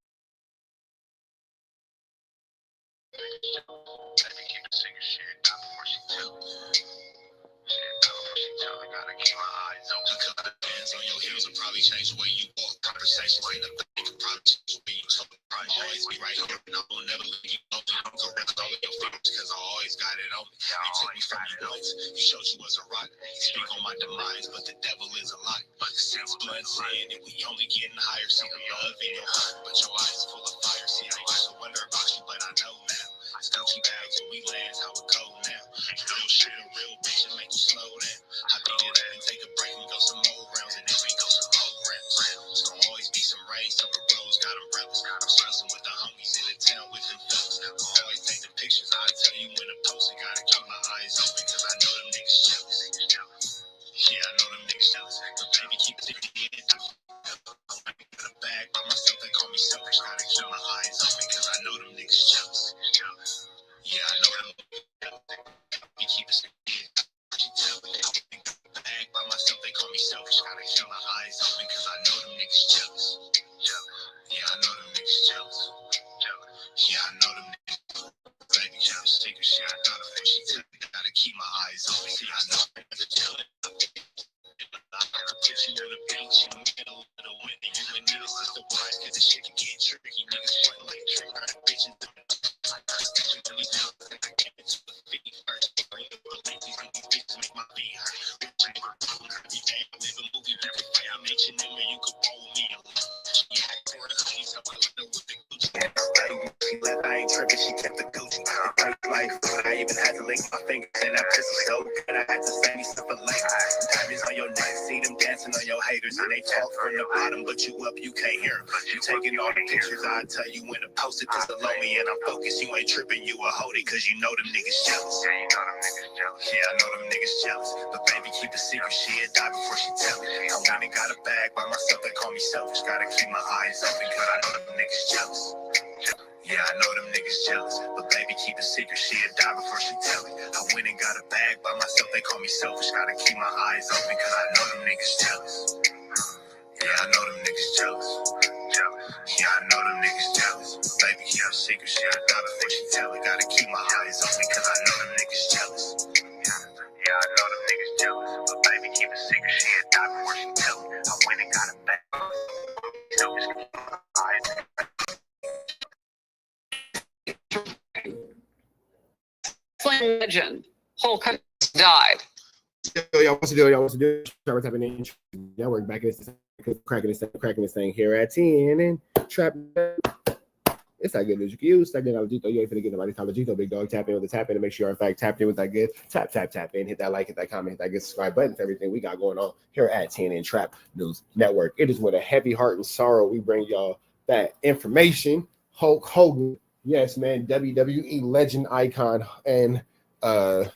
Change the way you walk, conversations in the bank, probably change the way you talk. Always be right here, and I will never leave you alone. I'm correct all of your feelings, because I always got it on me. You took me from you once, you showed you was a rock. Speak on my demise, but the devil is a lie. But since blood sin, and we only getting higher. See the love in your heart, but your eyes full of fire. See, I used to wonder about you, but I know now. Gucci bags when we land, how it go now. Real shit, a real bitch, and make you slow down. I beat it up and take a break and go some more rounds, and then we go some more rounds. It's gonna always be some rain, so the roads got umbrellas. I'm stressing with the homies in the town with them fellas. I always take the pictures, I tell you when to post it. Gotta keep my eyes open, cause I know them niggas jealous. me selfish, gotta keep my eyes open, cause I know them niggas jealous. Yeah, I know them. We keep it bag by myself, they call me selfish, gotta keep my eyes open, cause I know them niggas jealous. Yeah, I know them niggas jealous. Yeah, I know them niggas. Baby, jealous, secret shit, I got her, she tell me, gotta keep my eyes open, see, I know them niggas jealous. Put you on the beach in the middle of the winter. You and me, this is the wise, cause this shit can get tricky. Niggas frontin' like trick, got a bitch and really know that I can't get to the feet first. Bring up the ladies and these bitches make my feet hurt. Every day I live a movie, every day I make you know me, you could roll me a little. She had for the honey, so I let her with the Gucci. She left, I ain't tripping, she kept the Gucci. Life, I even had to lick my fingers, and that pussy so good, I had to say me stuff for life. Diamonds on your neck, see them dancing on your haters, and they talk from the bottom, but you up, you can't hear them. You taking all the pictures, I tell you when to post it, just below me, and I'm focused, you ain't tripping, you a holdie, cause you know them niggas jealous. Yeah, you know them niggas jealous. Yeah, I know them niggas jealous, but baby, keep it secret, she'll die before she tell me. I went and got a bag by myself, they call me selfish, gotta keep my eyes open, cause I know them niggas jealous. Yeah, I know them niggas jealous, but baby, keep it secret, she'll die before she tell me. I went and got a bag by myself, they call me selfish, gotta keep my eyes open, cause I know them niggas jealous. Yeah, I know them niggas jealous. Yeah, I know them niggas jealous, but baby, keep it secret, she'll die before she tell me. Gotta keep my eyes open, cause I know them niggas jealous. Yeah, I know them niggas jealous, but baby, keep it secret, she'll die before she tell me. I went and got a bag by myself, selfish, keep my eyes open. Slim legend Hulk Hogan died. Y'all wants to do? Y'all wants to do? Trapper tapping in. Y'all work back in cracking this thing here at 10 and trap. It's that good as you can use. That good Alajito. You ain't finna get nobody Alajito, big dog. Tap in with the tap in to make sure you're in fact tapped in with that good. Tap in. Hit that like, hit that comment, hit that good subscribe button for everything we got going on here at 10 and Trap News Network. It is with a heavy heart and sorrow we bring y'all that information. Hulk Hogan. Yes, man, WWE legend icon and Hogan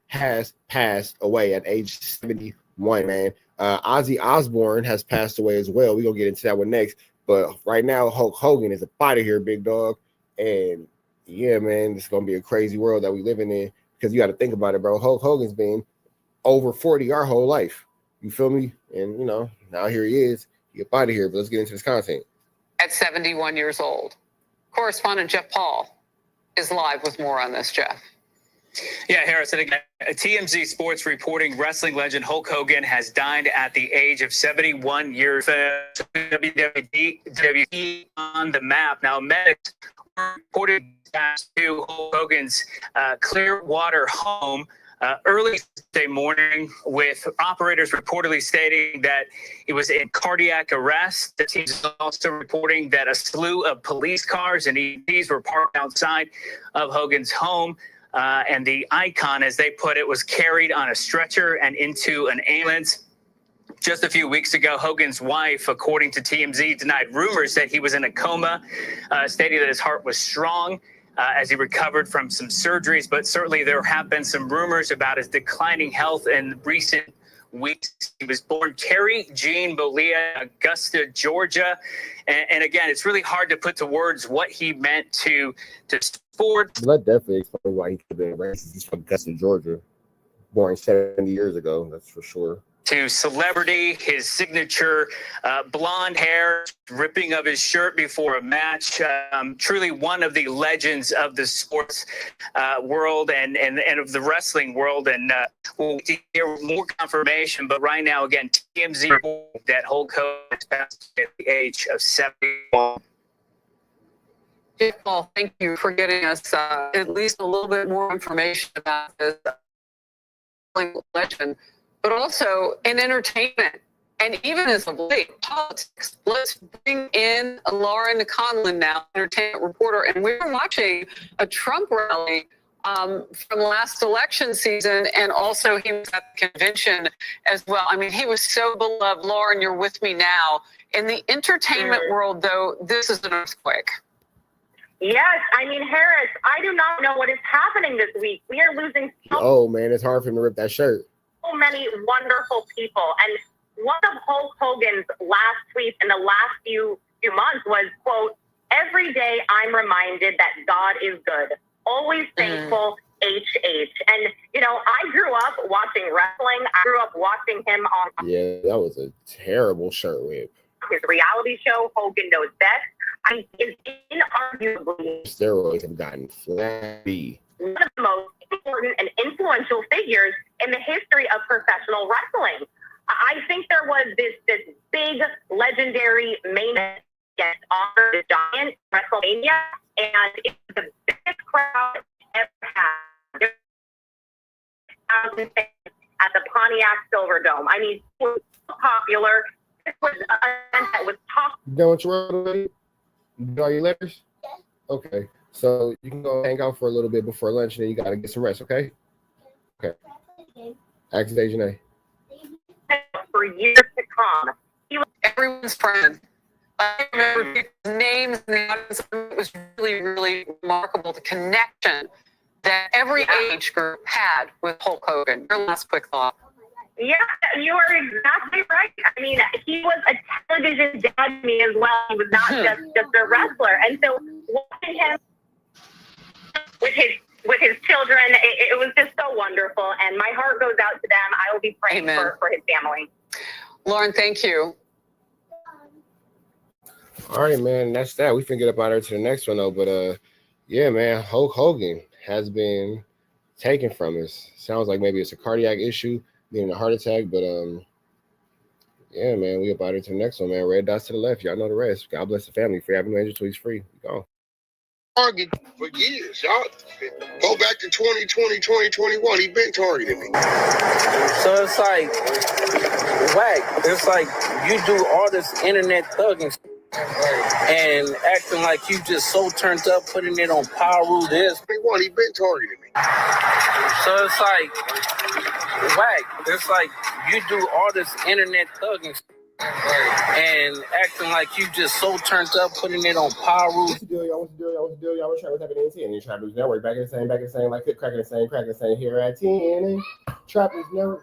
has passed away at age 71, man. Ozzy Osbourne has passed away as well. We're gonna get into that one next. But right now, Hulk Hogan is a out of here, big dog. And yeah, man, it's gonna be a crazy world that we living in because you got to think about it, bro. Hulk Hogan's been over 40 our whole life. You feel me? And you know, now here he is. Get out of here, but let's get into this content. At 71 years old. Correspondent Jeff Paul is live with more on this, Jeff. Yeah, Harrison, again, TMZ Sports reporting wrestling legend Hulk Hogan has died at the age of 71 years. WWE on the map. Now, medics reported to Hulk Hogan's Clearwater home early Thursday morning, with operators reportedly stating that he was in cardiac arrest. The team is also reporting that a slew of police cars and EMTs were parked outside of Hogan's home. And the icon, as they put it, was carried on a stretcher and into an ambulance. Just a few weeks ago, Hogan's wife, according to TMZ, denied rumors that he was in a coma, stating that his heart was strong as he recovered from some surgeries. But certainly there have been some rumors about his declining health in recent weeks. He was born Carrie Jean Bolia, Augusta, Georgia. And again, it's really hard to put to words what he meant to sports. That definitely explains why he could be racist. He's from Augusta, Georgia, born 70 years ago. That's for sure. To celebrity, his signature blonde hair, ripping of his shirt before a match. Truly one of the legends of the sports world and of the wrestling world. And we'll hear more confirmation. But right now, again, TMZ that Hulk Hogan has passed at the age of 71. Paul, thank you for getting us at least a little bit more information about this legend, but also in entertainment and even as of late, politics. Let's bring in Lauren Conlon now, entertainment reporter, and we were watching a Trump rally from last election season, and also he was at the convention as well. I mean, he was so beloved. Lauren, you're with me now. In the entertainment world, though, this is an earthquake. Yes, I mean, Harris, I do not know what is happening this week. We are losing Oh, man, it's hard for him to rip that shirt. so many wonderful people. And one of Hulk Hogan's last tweets in the last few months was, quote, "Every day I'm reminded that God is good. Always thankful, HH." And, you know, I grew up watching wrestling. I grew up watching him on Yeah, that was a terrible shirt whip. his reality show, Hogan Knows Best. I mean, is inarguably Steroids have gotten flabby. one of the most important and influential figures in the history of professional wrestling. I think there was this big legendary main event against Andre the Giant WrestleMania, and it was the biggest crowd ever had. There were 1,000 fans at the Pontiac Silverdome. I mean, it was so popular. This was an event that was top. You done with your road already? You got all your letters? Okay. So you can go hang out for a little bit before lunch, and then you got to get some rest, okay? Okay. Ask Agent A. For years to come. He was everyone's friend. I remember people's names in the audience. It was really, really remarkable, the connection that every age group had with Hulk Hogan. Your last quick thought. Yeah, you are exactly right. I mean, he was a television dad to me as well. He was not just a wrestler. And so watching him with his children, it was just so wonderful. And my heart goes out to them. I will be praying for his family. Lauren, thank you. All right, man. That's that. We can get up out there to the next one, though. But, yeah, man, Hulk Hogan has been taken from us. Sounds like maybe it's a cardiac issue, being a heart attack. But, yeah, man, we up out there to the next one, man. Red dots to the left. Y'all know the rest. God bless the family. Free Avenue Angel, tweets free. We gone. Target for years. Y'all go back to 2020, 2021. He been targeting me. So it's like, WACK, it's like you do all this internet thugging and acting like you just so turned up, putting it on Power Rule this. He been targeting me. So it's like, WACK, it's like you do all this internet thugging and acting like you just so turned up, putting it on Power Rule. What's the deal, y'all? What's the deal, y'all? What's the deal, y'all? What's happening in 10? And Trap News Network. Back in the same, like cracking the same here at 10. Trap News Network.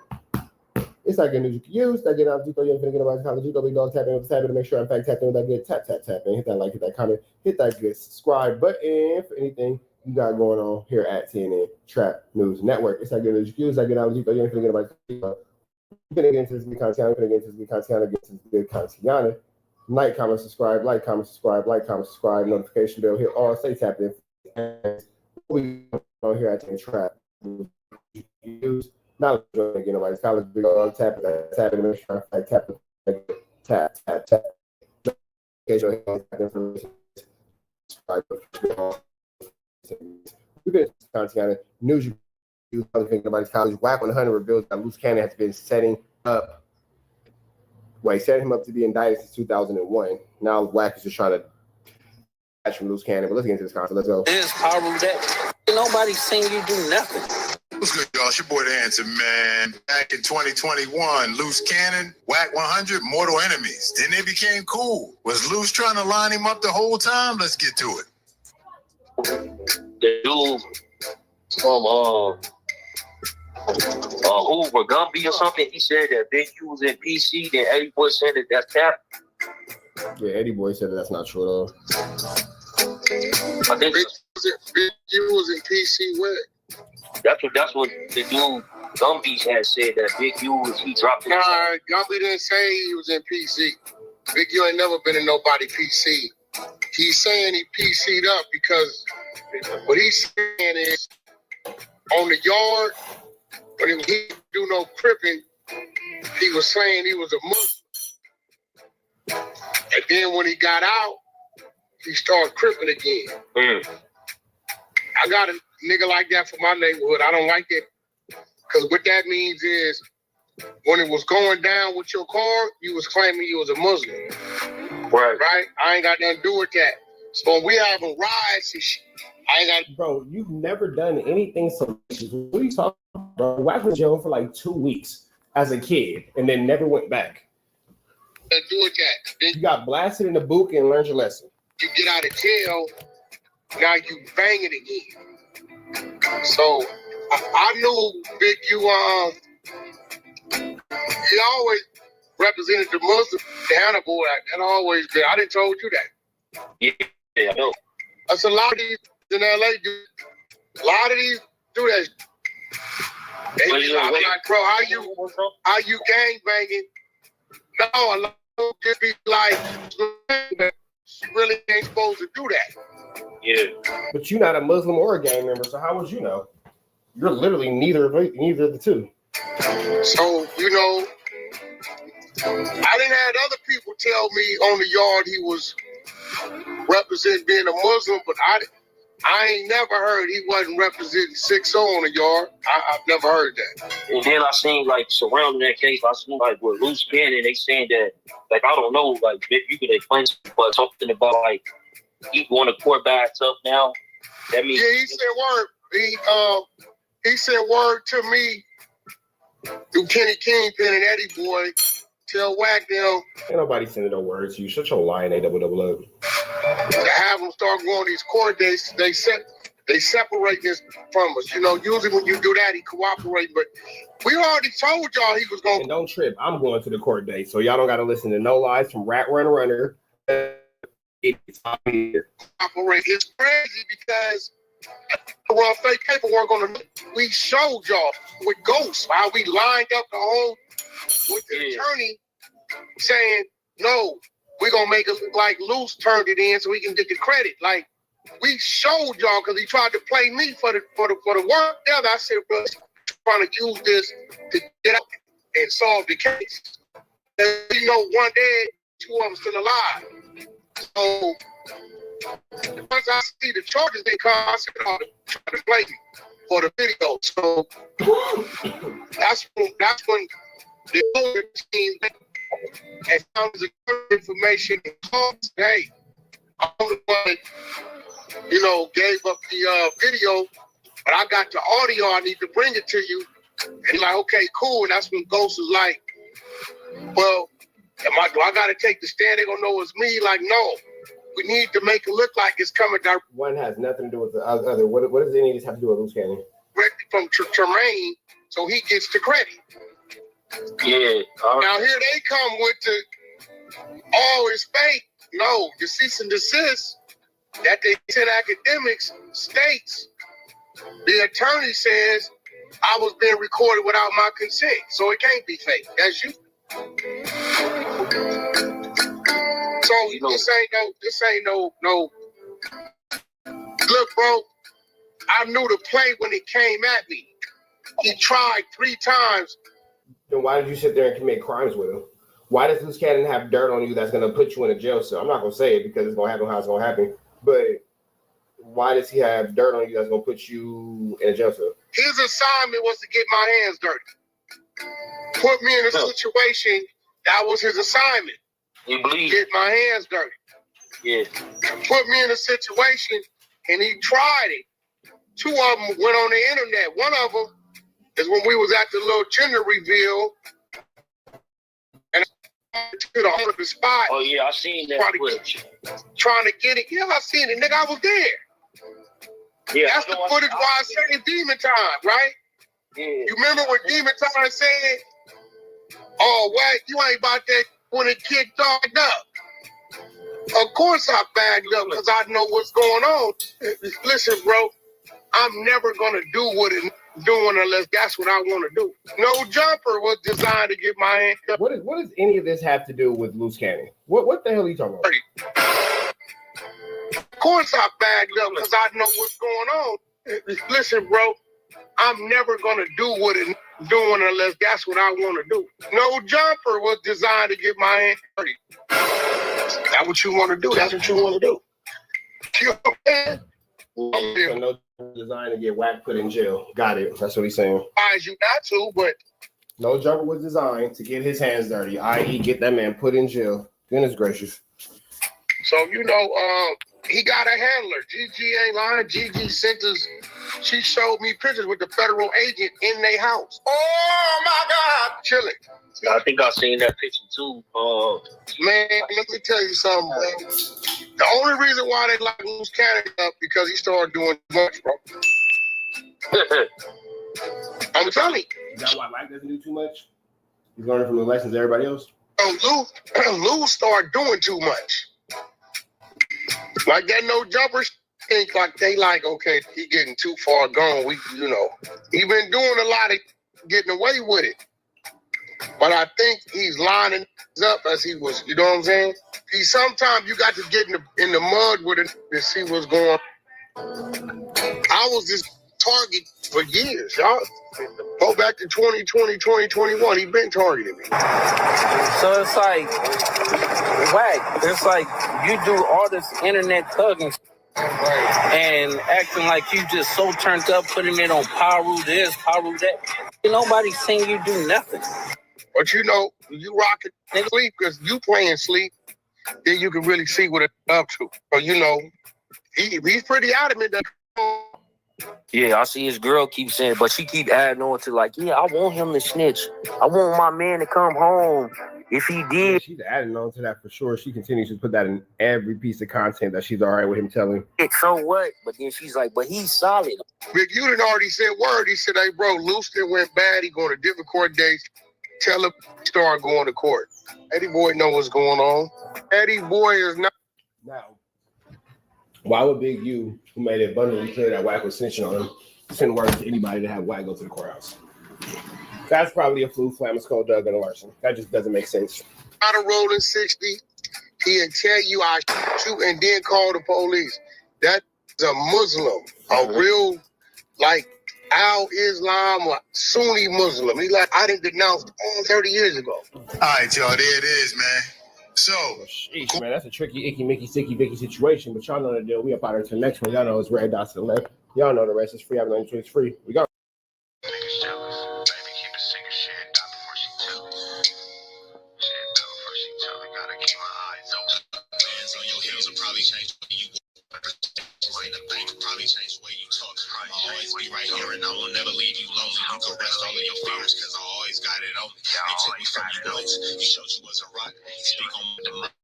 It's not good news you can use. That get out of you ain't finna get about college. You go big dog tapping with the tab to make sure I'm fact tapping with that good tap. Hit that like, hit that comment, hit that good subscribe button for anything you got going on here at TNN Trap News Network. It's not good news you can use. That get out of you ain't finna get about college. We're gonna get into this good content. Get into this good content. Like, comment, subscribe. Notification bell. Hit all. Stay tapped in. We on here at TNN Trap News. Use. Not enjoying nobody's college. Big dog tap it. Make sure I tap. We've been content news. You think nobody's college. WACK100 reveals that Loose Cannon has been setting him up to be indicted since 2001. Now WACK is just trying to catch from Loose Cannon. But let's get into this content. Let's go. This Power Rule that nobody's saying you do nothing. What's good, y'all? It's your boy, The Answer, man. Back in 2021, Loose Cannon, WACK100, mortal enemies. Then they became cool. Was Loose trying to line him up the whole time? Let's get to it. The dude from Hoover, Gumby or something, he said that Big U was in PC, then Eddie Boy said that that's cap. Yeah, Eddie Boy said that that's not true at all. I think Big U was in PC where? That's what the dude Gumby had said, that Big U was, he dropped it. Nah, Gumby didn't say he was in PC. Big U ain't never been in nobody PC. He's saying he PC'd up because what he's saying is on the yard, when he didn't do no cripping, he was saying he was a Muslim. And then when he got out, he started cripping again. I got a nigga like that for my neighborhood. I don't like it. Because what that means is when it was going down with your car, you was claiming you was a Muslim. Right? I ain't got nothing to do with that. So when we having riots and shit, I ain't got. Bro, you've never done anything so. What are you talking about, bro? WACK was in jail for like 2 weeks as a kid and then never went back. To do with that. Then you got blasted in the boot and learned your lesson. You get out of jail, now you bang it again. So I knew Big U. He always represented the Muslim, the Hannibal Act, and always been. I didn't told you that. Yeah, I know. That's a lot of these in LA do. A lot of these do that. They be like, bro, how you gang banging? No, a lot of them just be like, you really ain't supposed to do that. Yeah. But you're not a Muslim or a gang member, so how would you know? You're literally neither of the two. So, you know, I didn't have other people tell me on the yard he was representing being a Muslim, but I ain't never heard he wasn't representing 6-0 on the yard. I've never heard that. And then I seen, like, surrounding that case, I seen, like, with loose cannon, they saying that, like, I don't know, like, if you could explain something about, like, he going to court by himself now. That means yeah, he said word. He said word to me through Kenny Kingpin and Eddie Boy. Tell WACK them. Ain't nobody sending no words to you. Shut your lying A double up. To have them start going these court dates, they separate this from us. You know, usually when you do that, he cooperate. But we already told y'all he was going. And don't trip. I'm going to the court date, so y'all don't got to listen to no lies from Rat Run Runner. It's crazy because well, fake paperwork on the. We showed y'all with Ghost how we lined up the whole with the attorney saying no. We're going to make it look like Luce turned it in so we can get the credit. Like, we showed y'all because he tried to play me for the work. Yeah, I said, bro, trying to use this to get out and solve the case. And, you know, one day, 2 of them still alive. So, once I see the charges they come, I said, oh, they're trying to play me for the video. So, that's when the other team and found the information and called, hey, I'm the one, you know, gave up the video, but I got the audio, I need to bring it to you. And he's like, okay, cool. And that's when Ghost was like, well, do I got to take the stand? They're going to know it's me? Like, no. We need to make it look like it's coming down. One has nothing to do with the other. What does any of this have to do with loose cannon? From Tremaine, so he gets the credit. Yeah. Now here they come with the, oh, it's fake. No, the cease and desist that they sent academics states. The attorney says I was being recorded without my consent, so it can't be fake. That's you. So this ain't no. Look, bro, I knew the play when it came at me. He tried 3 times. Then why did you sit there and commit crimes with him? Why does loose cannon have dirt on you that's going to put you in a jail cell? I'm not going to say it because it's going to happen how it's going to happen. But why does he have dirt on you that's going to put you in a jail cell? His assignment was to get my hands dirty. Put me in a situation that was his assignment. Get my hands dirty. Yeah. Put me in a situation and he tried it. 2 of them went on the internet. One of them is when we was at the little gender reveal and to the spot. Oh yeah, I seen that footage. Trying to get it. Yeah, I seen it, nigga. I was there. Yeah, that's the footage why I said Demon Time, right? Yeah. You remember what Demon Time said? Oh, wait, you ain't about that when it kicked dogged up. Of course I bagged up because I know what's going on. Listen, bro, I'm never gonna do what it's doing unless that's what I want to do. No Jumper was designed to get my hand up. What does any of this have to do with loose cannon? What the hell are you talking about? Of course I bagged up because I know what's going on. Listen, bro, I'm never gonna do what it's doing unless that's what I want to do. No Jumper was designed to get my hand dirty. That's what you want to do. That's what you want to do. You know what I'm saying? So no designed to get WACK put in jail. Got it. That's what he's saying. Advise you not to, but no Jumper was designed to get his hands dirty, i.e., get that man put in jail. Goodness gracious. So you know, he got a handler. GG ain't lying. GG sent us. She showed me pictures with the federal agent in their house. Oh my God, chilling. I think I seen that picture too. Man, let me tell you something, man. The only reason why they locked Loose Cannon up because he started doing too much, bro. I'm telling you. Is that why WACK doesn't do too much? He's learning from the lessons of everybody else? Lou started doing too much. Like that no jumpers think like they like, okay, he getting too far gone. He been doing a lot of getting away with it. But I think he's lining up as he was, you know what I'm saying? Sometimes you got to get in the mud with it to see what's going on. I was this target for years, y'all. Go back to 2020, 2021. He been targeting me. So it's like, whack. It's like you do all this internet thugging and acting like you just so turned up, putting it on Paru this, Paru that. Nobody's saying you do nothing. But you rocking sleep because you playing sleep, then you can really see what it's up to. So he's pretty adamant that. Yeah, I see his girl keep saying, but she keep adding on to like, yeah, I want him to snitch. I want my man to come home. If he did. Yeah, she's adding on to that for sure. She continues to put that in every piece of content that she's all right with him telling. So what? But then she's like, but he's solid. Big U done already said word. He said, hey, bro, Looston went bad. He going to different court dates. Tell him start going to court. Eddie Boy know what's going on. Eddie Boy is not. Now, why would Big U, who made it abundantly clear that WACK was snitching on him, send word to anybody to have WACK go to the courthouse? That's probably a fluke, Flamis, Cold Doug, and a larceny. That just doesn't make sense. Out of rolling 60, he'll tell you I shoot and then call the police. That's a Muslim, a real, like, Al-Islam, Sunni Muslim. He like, I didn't denounce 30 years ago. All right, y'all, there it is, man. So, sheesh, man, that's a tricky, icky, Mickey, sticky, Vicky situation, but y'all know the deal. We up out here to the next one. Y'all know it's red dots to the left. Y'all know the rest is free. I've been on Twitch free. We go. Right here, and I will never leave you lonely. You can rest all of your fears, cause I always got it on me. They took me from you once. You showed you was a rock. Speak on the mind.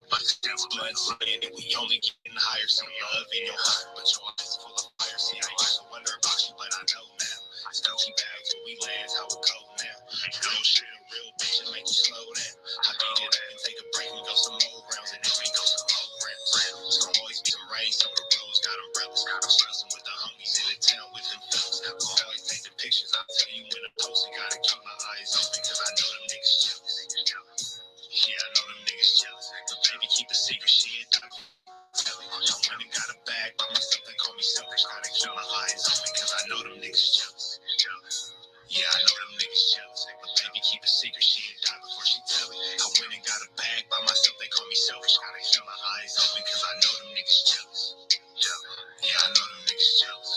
But it's blood, and we only getting higher. Some love in your heart, but your eyes full of fire. See, I used to wonder about you, but I know now. Gucci bags when we land, how it go now. Real shit, a real bitch, and make you slow down. I beat it up and take a break and go some more rounds, and then we go some more rounds. It's gonna always be some rain, so the roads got umbrellas. I'm stressing with the homies in the town with them fellas. I always take the pictures, I'll tell you when to post it. Gotta keep my eyes open, cause I know them niggas jealous. Yeah, I know them niggas jealous. But baby, keep a secret, shit. I went and got a bag by myself, they call me selfish. Gotta keep my eyes open, cause I know them niggas jealous. Yeah, I know them niggas jealous. But baby, keep a secret, she ain't die before she tell it. I went and got a bag by myself, they call me selfish. Gotta keep my eyes open, cause I know them niggas jealous. Yeah, I know them niggas jealous.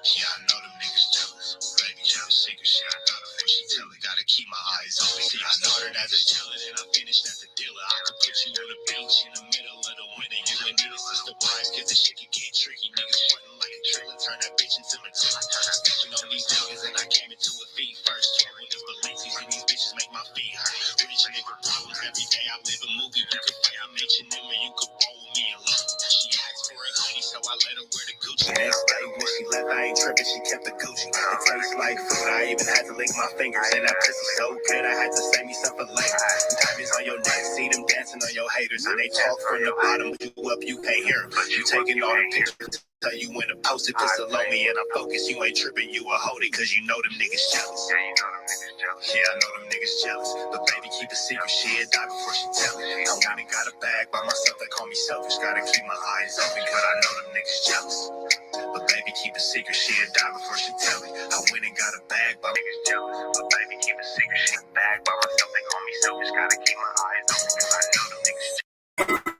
Yeah, I know them niggas jealous. Baby, keep a secret, shit. I got it before she tell it. Gotta keep my eyes open. See, I started as a dealer, and I finished as a dealer. I could put you on the beach in the middle of the winter. You and me, this is the prize, cause the shit can get tricky. Niggas sweating like a trailer, turn that bitch into Matilda. Snitching on these niggas, and I came into a feed first. Touring the Balenci's, and these bitches make my feet hurt. Rich nigga problems every day. I live a movie. You could fight, I make your number, you could roll with me alone. She asked for a hoodie, so I let her wear the Gucci. Next day when she left, I ain't tripping, she kept the Gucci. It tastes like food, I even had to lick my fingers. And that pussy so good, I had to save me some for later. Diamonds on your neck, see them dancing on your haters. And they talk from the bottom, you up, you can't hear them. You taking all the pictures, tell you when to post it, pistol on me, and I focus. You ain't tripping, you a hold it, cause you know them niggas jealous. Yeah, I know them niggas jealous. But baby, keep a secret, she'll die before she tell it. I went and got a bag by myself, they call me selfish. Gotta keep my eyes open, cause I know them niggas jealous. But baby, keep a secret, she'll die before she tell it. I went and got a bag by niggas jealous. But baby, keep a secret, she'll bag by myself, they call me selfish. Gotta keep my eyes open, cause I know them niggas jealous.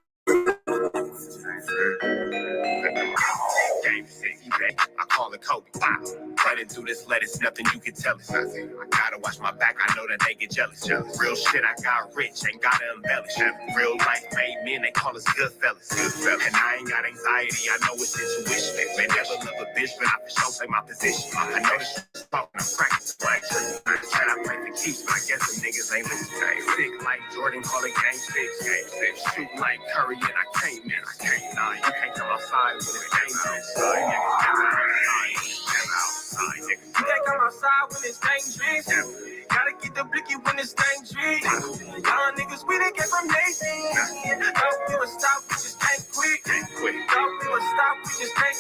I call it Kobe. Wow. Running through this lettuce, nothing you can tell us. I gotta watch my back, I know that they get jealous. Real shit, I got rich, ain't gotta embellish. Real life made men, they call us good fellas. And I ain't got anxiety, I know it's intuition. They never love a bitch, but I for sure play my position. I know this shit's talking, I'm practicing like shit. I said I play the keys, but I guess some niggas ain't listening. Sick like Jordan, call it game six. Shoot like Curry, and I can't miss. Nah, you can't come outside when it's game on. Niggas never outside. outside, nigga. You can't come outside when it's dangerous. Gotta get the blicky when it's dangerous. Young niggas, we done get from Nathan. Don't do a stop, we just can't quit. Don't do a stop, we just can't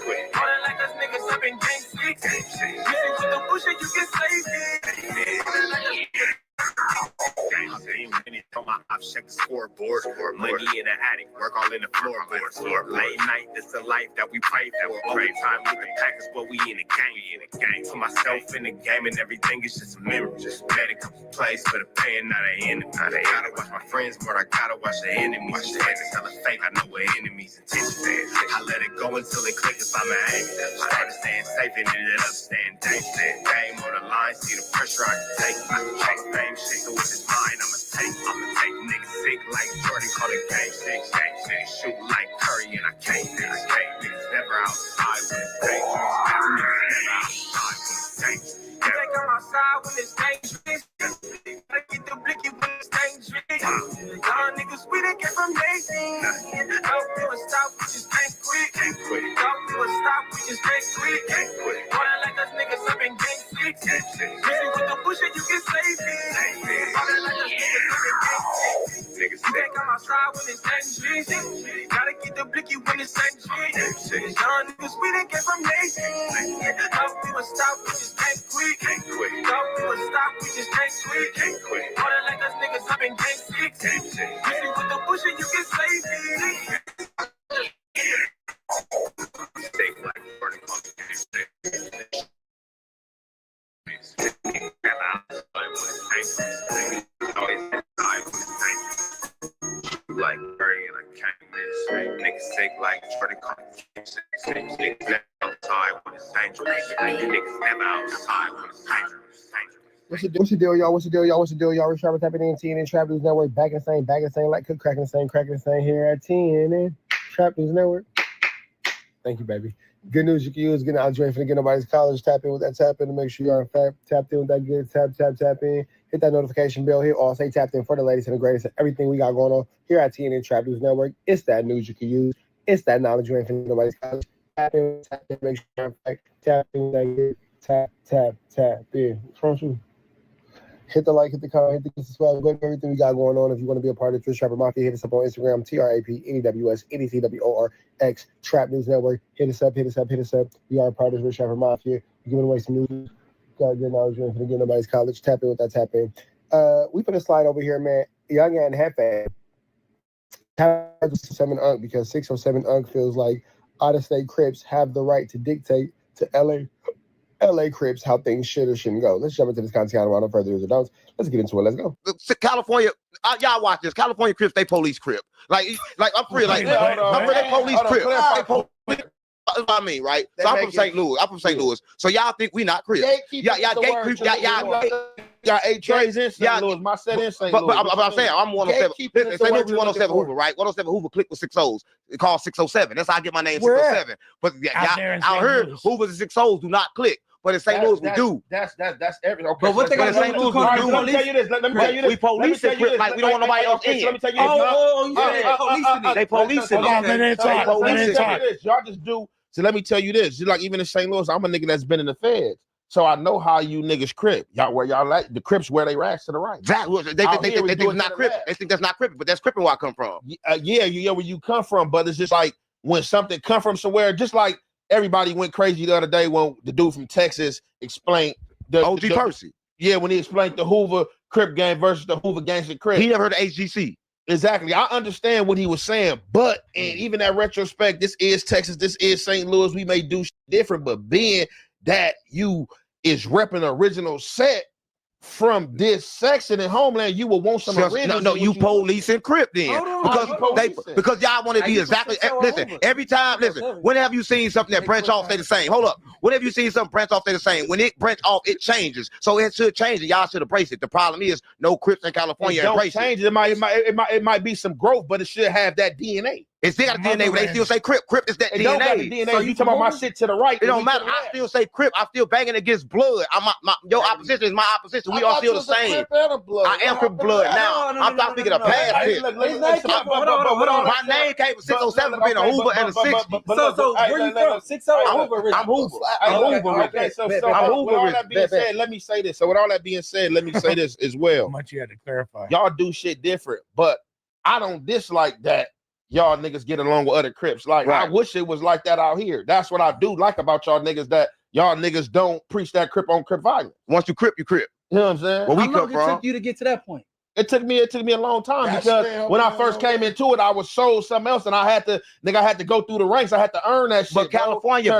quit. All that like us niggas up in game 6. Listen to the bullshit, you get saved. All that like us on my op, check the scoreboard. Money in the attic, work all in the floorboards. Late night, this the life that we pray for. Overtime with the Packers, but we in the game. To myself in the game, and everything is just a memory. Just bet a couple plays for the pain, not an enemy. I gotta watch my friends more, I gotta watch the enemies. Watch the haters tell a fake, I know what enemies intentions. I let it go until it clicks if I'm an aim. Started staying safe and ended up staying dangerous. Game on the line, see the pressure I can take. I can chase fame, shit, so with this mind, I'ma take niggas sick like Jordan, call it game 6. Shoot like Curry, and I can't niggas never outside when it's dangerous. Niggas never outside when it's dangerous. You can't come outside when it's dangerous. Gotta get the blicky when it's dangerous. Young niggas, we done get from Nathan. Don't do a stop, we just can't quit. Don't do a stop, we just can't quit. All that like us niggas up in game 6. Listen with the bullshit, you get saved. All that like us niggas up in game 6. You can't come outside when it's dangerous. Gotta get the blicky when it's dangerous. Young niggas, we done get from Nathan. Don't do a stop, we just can't quit. Don't do a stop, we just can't quit. All that like us niggas up in game 6. Listen with the bullshit, you get saved. Stay black, burning on like Curry and I can't miss. Niggas take like Jordan niggas outside when it's dangerous. Niggas never outside when it's dangerous. What's the deal, y'all? What's the deal, y'all? What's the deal, y'all? We're Sharp tapping in TNN Trap News Network. Back in the same, like cook cracking the same here at TNN Trap News Network. Thank you, baby. Good news you can use. Getting out of for get nobody's college. Tap in with that tap in to make sure you are in fact tapped in with that good tap in. Hit that notification bell. Hit all. Stay tapped in for the latest and the greatest and everything we got going on here at TNN Trap News Network. It's that news you can use. It's that knowledge you ain't for nobody's college. Tap in, make sure you're in fact tap in with that good tap in. What's wrong with you? Hit the like, hit the comment, hit the subscribe, everything we got going on. If you want to be a part of Twitch Trapper Mafia, hit us up on Instagram, TRAPNEWS, NECWORX, Trap News Network. Hit us up. We are a part of Twitch Trapper Mafia. We're giving away some news. Got good knowledge for the Get Nobody's College. Tap in with that tap in. We put a slide over here, man. Young and Hefe. Tap 607 UNC because 607 UNC feels like out-of-state Crips have the right to dictate to LA Crips how things should or shouldn't go. Let's jump into this content without no further ado. Let's get into it. Let's go. California, y'all watch this. California Crips, they police Crip. Like I'm free. Like I'm free. They police Crip. That's what I mean, right? So I'm from St. Louis. So y'all think we not Crips? Y'all gay Crips. Y'all 8 trays in St. Louis. My set in St. Louis. But I'm saying I'm 107. St. Louis 107 Hoover, right? 107 Hoover click with 6 O's. It called 607. That's how I get my name 607. But I heard Hoover's and 6 O's do not click. But in St. Louis, we do. That's everything. Okay, but what they got in St. Louis, we do. Let me tell you this. We police it like we don't want nobody else in. Let me tell you this. They policing it. Y'all just do. So let me tell you this. Just like even in St. Louis, I'm a nigga that's been in the feds. So I know how you niggas Crip. Y'all where y'all like the Crips where they racks to the right. They think it's not Crip. They think that's not Crip, but that's Cripping where I come from. Yeah, where you come from, but it's just like when something come from somewhere, just like everybody went crazy the other day when the dude from Texas explained the OG Percy. Yeah, when he explained the Hoover Crip gang versus the Hoover Gangster Crip. He never heard of HGC. Exactly. I understand what he was saying, but and even that retrospect, this is Texas, this is St. Louis. We may do different, but being that you is repping the original set from this section in Homeland, you will want some original. No, you police and Crip then. Because y'all want to be exactly. Listen, every time, when have you seen something that branch off, stay the same? Hold up. When have you seen something branch off, stay the same? When it branch off, it changes. So it should change, and y'all should embrace it. The problem is no Crips in California embrace it. It might be some growth, but it should have that DNA. It still got a DNA, but they still say Crip. Crip is that It DNA. don't got the DNA. So you talking about my shit to the right? It don't matter. I still say Crip. I still banging against blood. Your opposition is my opposition. We all still the same. I am Crip blood now. I'm not speaking of past shit. My name came from 607 for being a Hoover and a 60. So where you from? 607. I'm Hoover. Okay, so with all that being said, let me say this. So with all that being said, let me say this as well. Much you had to clarify. Y'all do shit different, but I don't dislike that y'all niggas get along with other Crips. Like, I wish it was like that out here. That's what I do like about y'all niggas, that y'all niggas don't preach that Crip on Crip violence. Once you Crip, you Crip. You know what I'm saying? How long it took you to get to that point? It took me a long time because when I first came into it, I was sold something else, and I had to go through the ranks. I had to earn that shit. But California,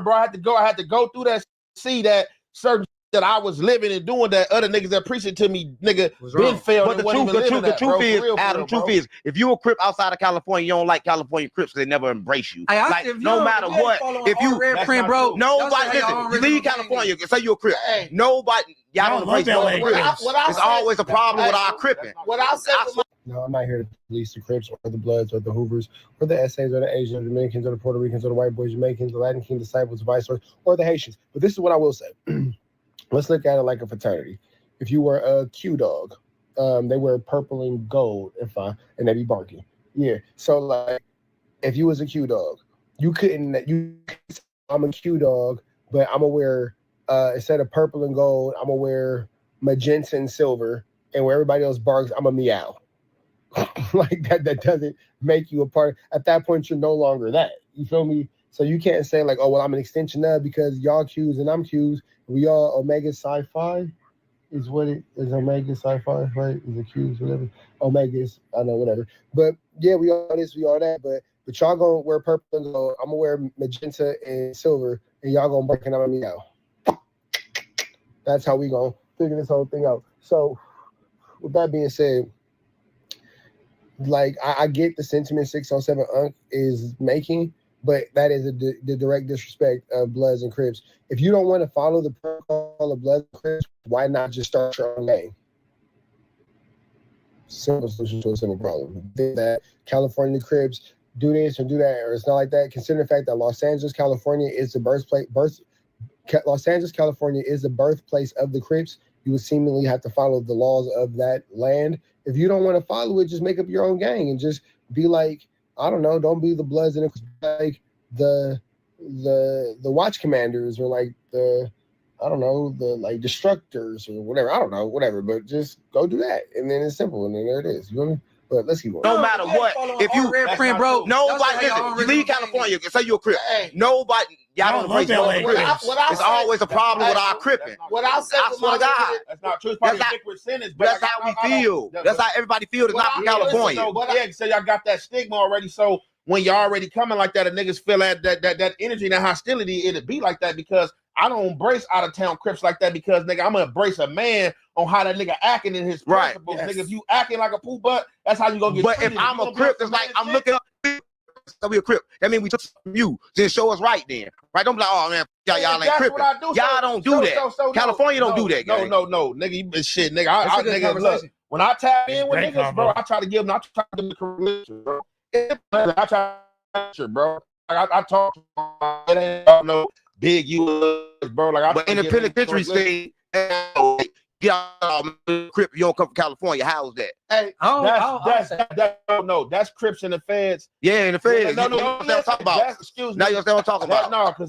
bro, I had to go through that, see that certain that I was living and doing that other niggas that preached it to me, nigga, been failed. But the truth is, Adam, the truth is, if you a Crip outside of California, you don't like California Crips because they never embrace you. Like, no matter what, if you red print, bro, nobody listen, you leave California, say you a Crip. Nobody, y'all don't embrace no Crips. It's always a problem with our Cripping. What I said. No, I'm not here to police the Crips or the Bloods or the Hoovers or the SAs or the Asians, the Dominicans or the Puerto Ricans or the white boys, Jamaicans, the Latin King disciples, vice versa, or the Haitians. But this is what I will say. Let's look at it like a fraternity. If you were a Q dog, they wear purple and gold and they be barking. Yeah. So like, if you was a Q dog, I'm a Q dog, but I'm gonna wear instead of purple and gold, I'm gonna wear magenta and silver, and where everybody else barks, I'm a meow. Like that doesn't make you a part. At that point, you're no longer that. You feel me? So you can't say like, oh well, I'm an extension of because y'all Qs and I'm Qs. We all Omega Sci-Fi is what it is. Omega Sci-Fi, right? Is it Qs, whatever. Omegas, I know, whatever. But yeah, we all this, we all that. But y'all gonna wear purple and gold. I'm gonna wear magenta and silver, and y'all gonna break it out of me out. That's how we gonna figure this whole thing out. So with that being said, like I get the sentiment 607 Unc is making. But that is the direct disrespect of Bloods and Crips. If you don't want to follow the protocol of Bloods and Crips, why not just start your own gang? Simple solution to a simple problem. That California Crips do this or do that, or it's not like that. Consider the fact that Los Angeles, California is the Los Angeles, California is the birthplace of the Crips. You would seemingly have to follow the laws of that land. If you don't want to follow it, just make up your own gang and just be like, I don't know, don't be the Bloods and like the watch commanders or like the like destructors or whatever. I don't know, whatever, but just go do that. And then it's simple and then there it is. You know what I mean? But let's keep going. No matter what, if you red print, bro, nobody listen, you leave California, say you're a Crip. Nobody, y'all don't embrace no Crips. It's always a problem with our Cripping. What I said, I swear to God. That's not true. It's probably a big percentage, but that's how we feel. That's how everybody feels. It's not from California. So y'all got that stigma already. So when y'all already coming like that, and niggas feel that energy and that hostility, it'd be like that because I don't embrace out of town Crips like that because nigga, I'm gonna embrace a man on how that nigga acting in his principles. Yes. Nigga, if you acting like a poo butt, that's how you gonna get. But treated. If I'm a Crip, it's like I'm looking up. So we a Crip. That means we took from you. Then show us right then. Right? Don't be like, oh man, y'all ain't Crippin'. Y'all don't do that. California don't do that. No, nigga, you been shit, nigga. I nigga, look, when I tap in with niggas, bro, I try to give them. I try to make a religion, bro. I try to, bro. I talk to them. It ain't no big you, bro. Like, but in the penitentiary state, get out Crip, you don't come from California. How's that? Hey, that's Crips in the feds. Yeah, in the feds. No, you know what I'm talking about. Excuse me. Now you understand what I'm talking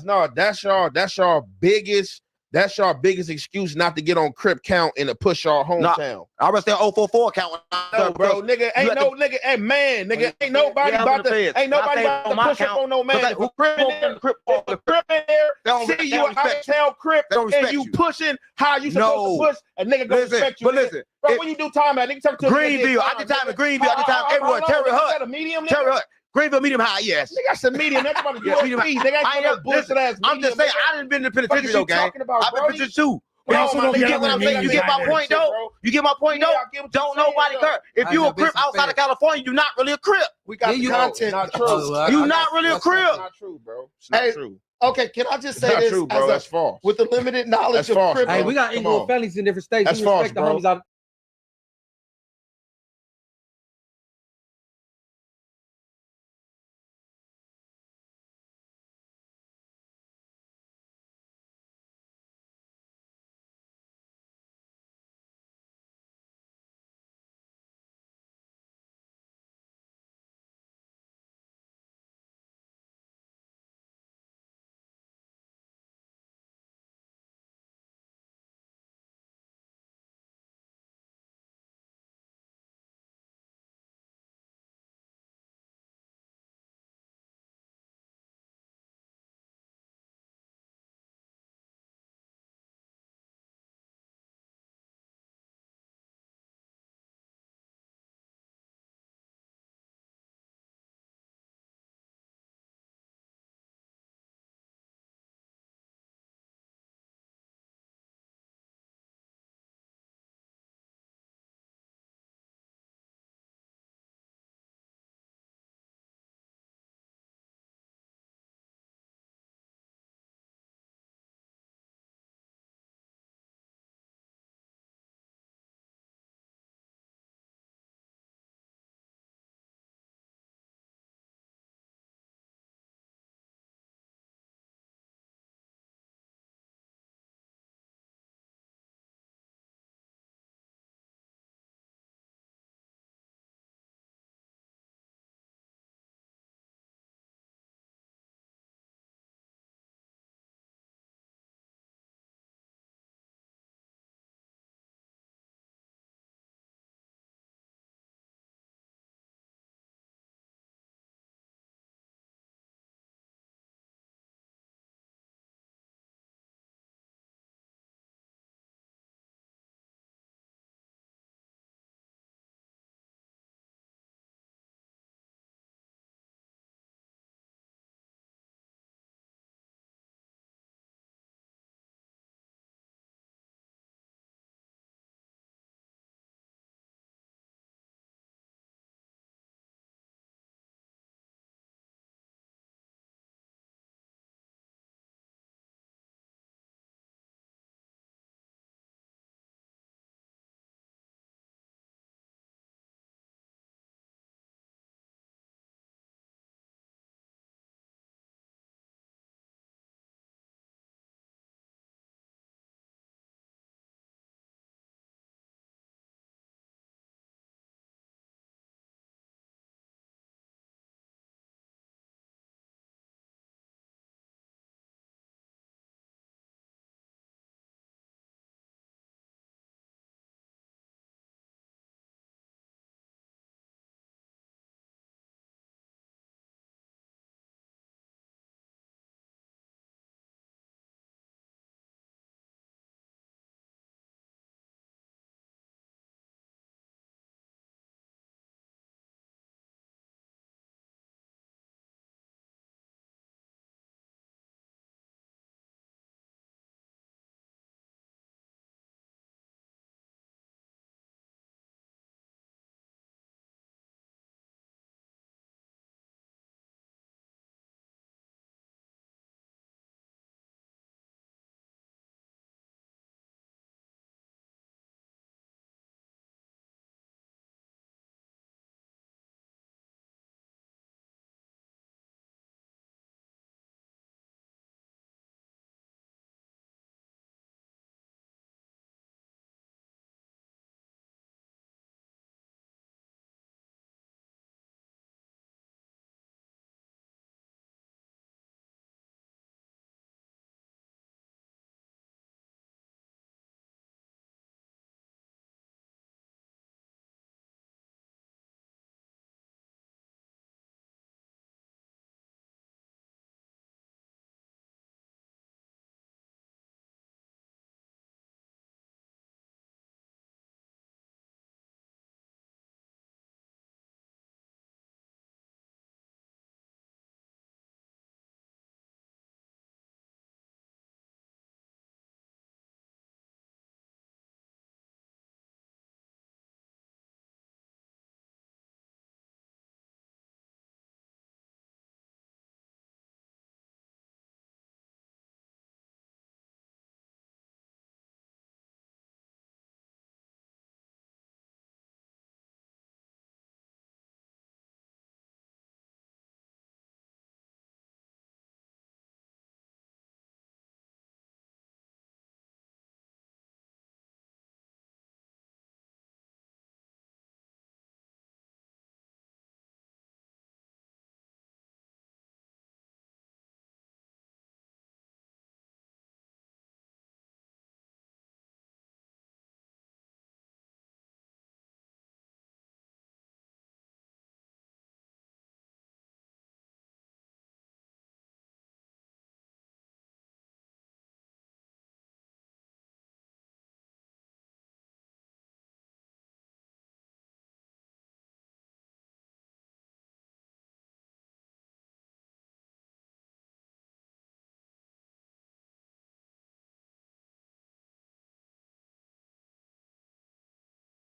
about. That's y'all biggest excuse not to get on Crip count and to push y'all hometown. I was saying 044 count. No, bro, nigga, ain't no nigga, hey man, nigga, ain't nobody about to push up on no man. Who Crip in there, see you out of town Crip, and you pushing how you supposed to push, a nigga gonna respect you. But listen, bro, when you do time at nigga, talk to Greenville, I did time in Greenville, I did time everywhere. Terry Hut. Greenville medium high, yes. Nigga, that's a medium. That's about to do medium. Nigga, ain't bullshit ass. I'm just saying, I didn't been in the penitentiary though, gang. I've been in the penitentiary too. You get what I'm saying? You get my point though? You get my point though? Don't nobody care. If you a Crip outside of California, you're not really a Crip. We got the content. Not true. You're not really a Crip. Not true, bro. It's not true. Okay, can I just say this? True, bro. That's false. With the limited knowledge of Crip. Hey, we got equal families in different states. That's false, bro.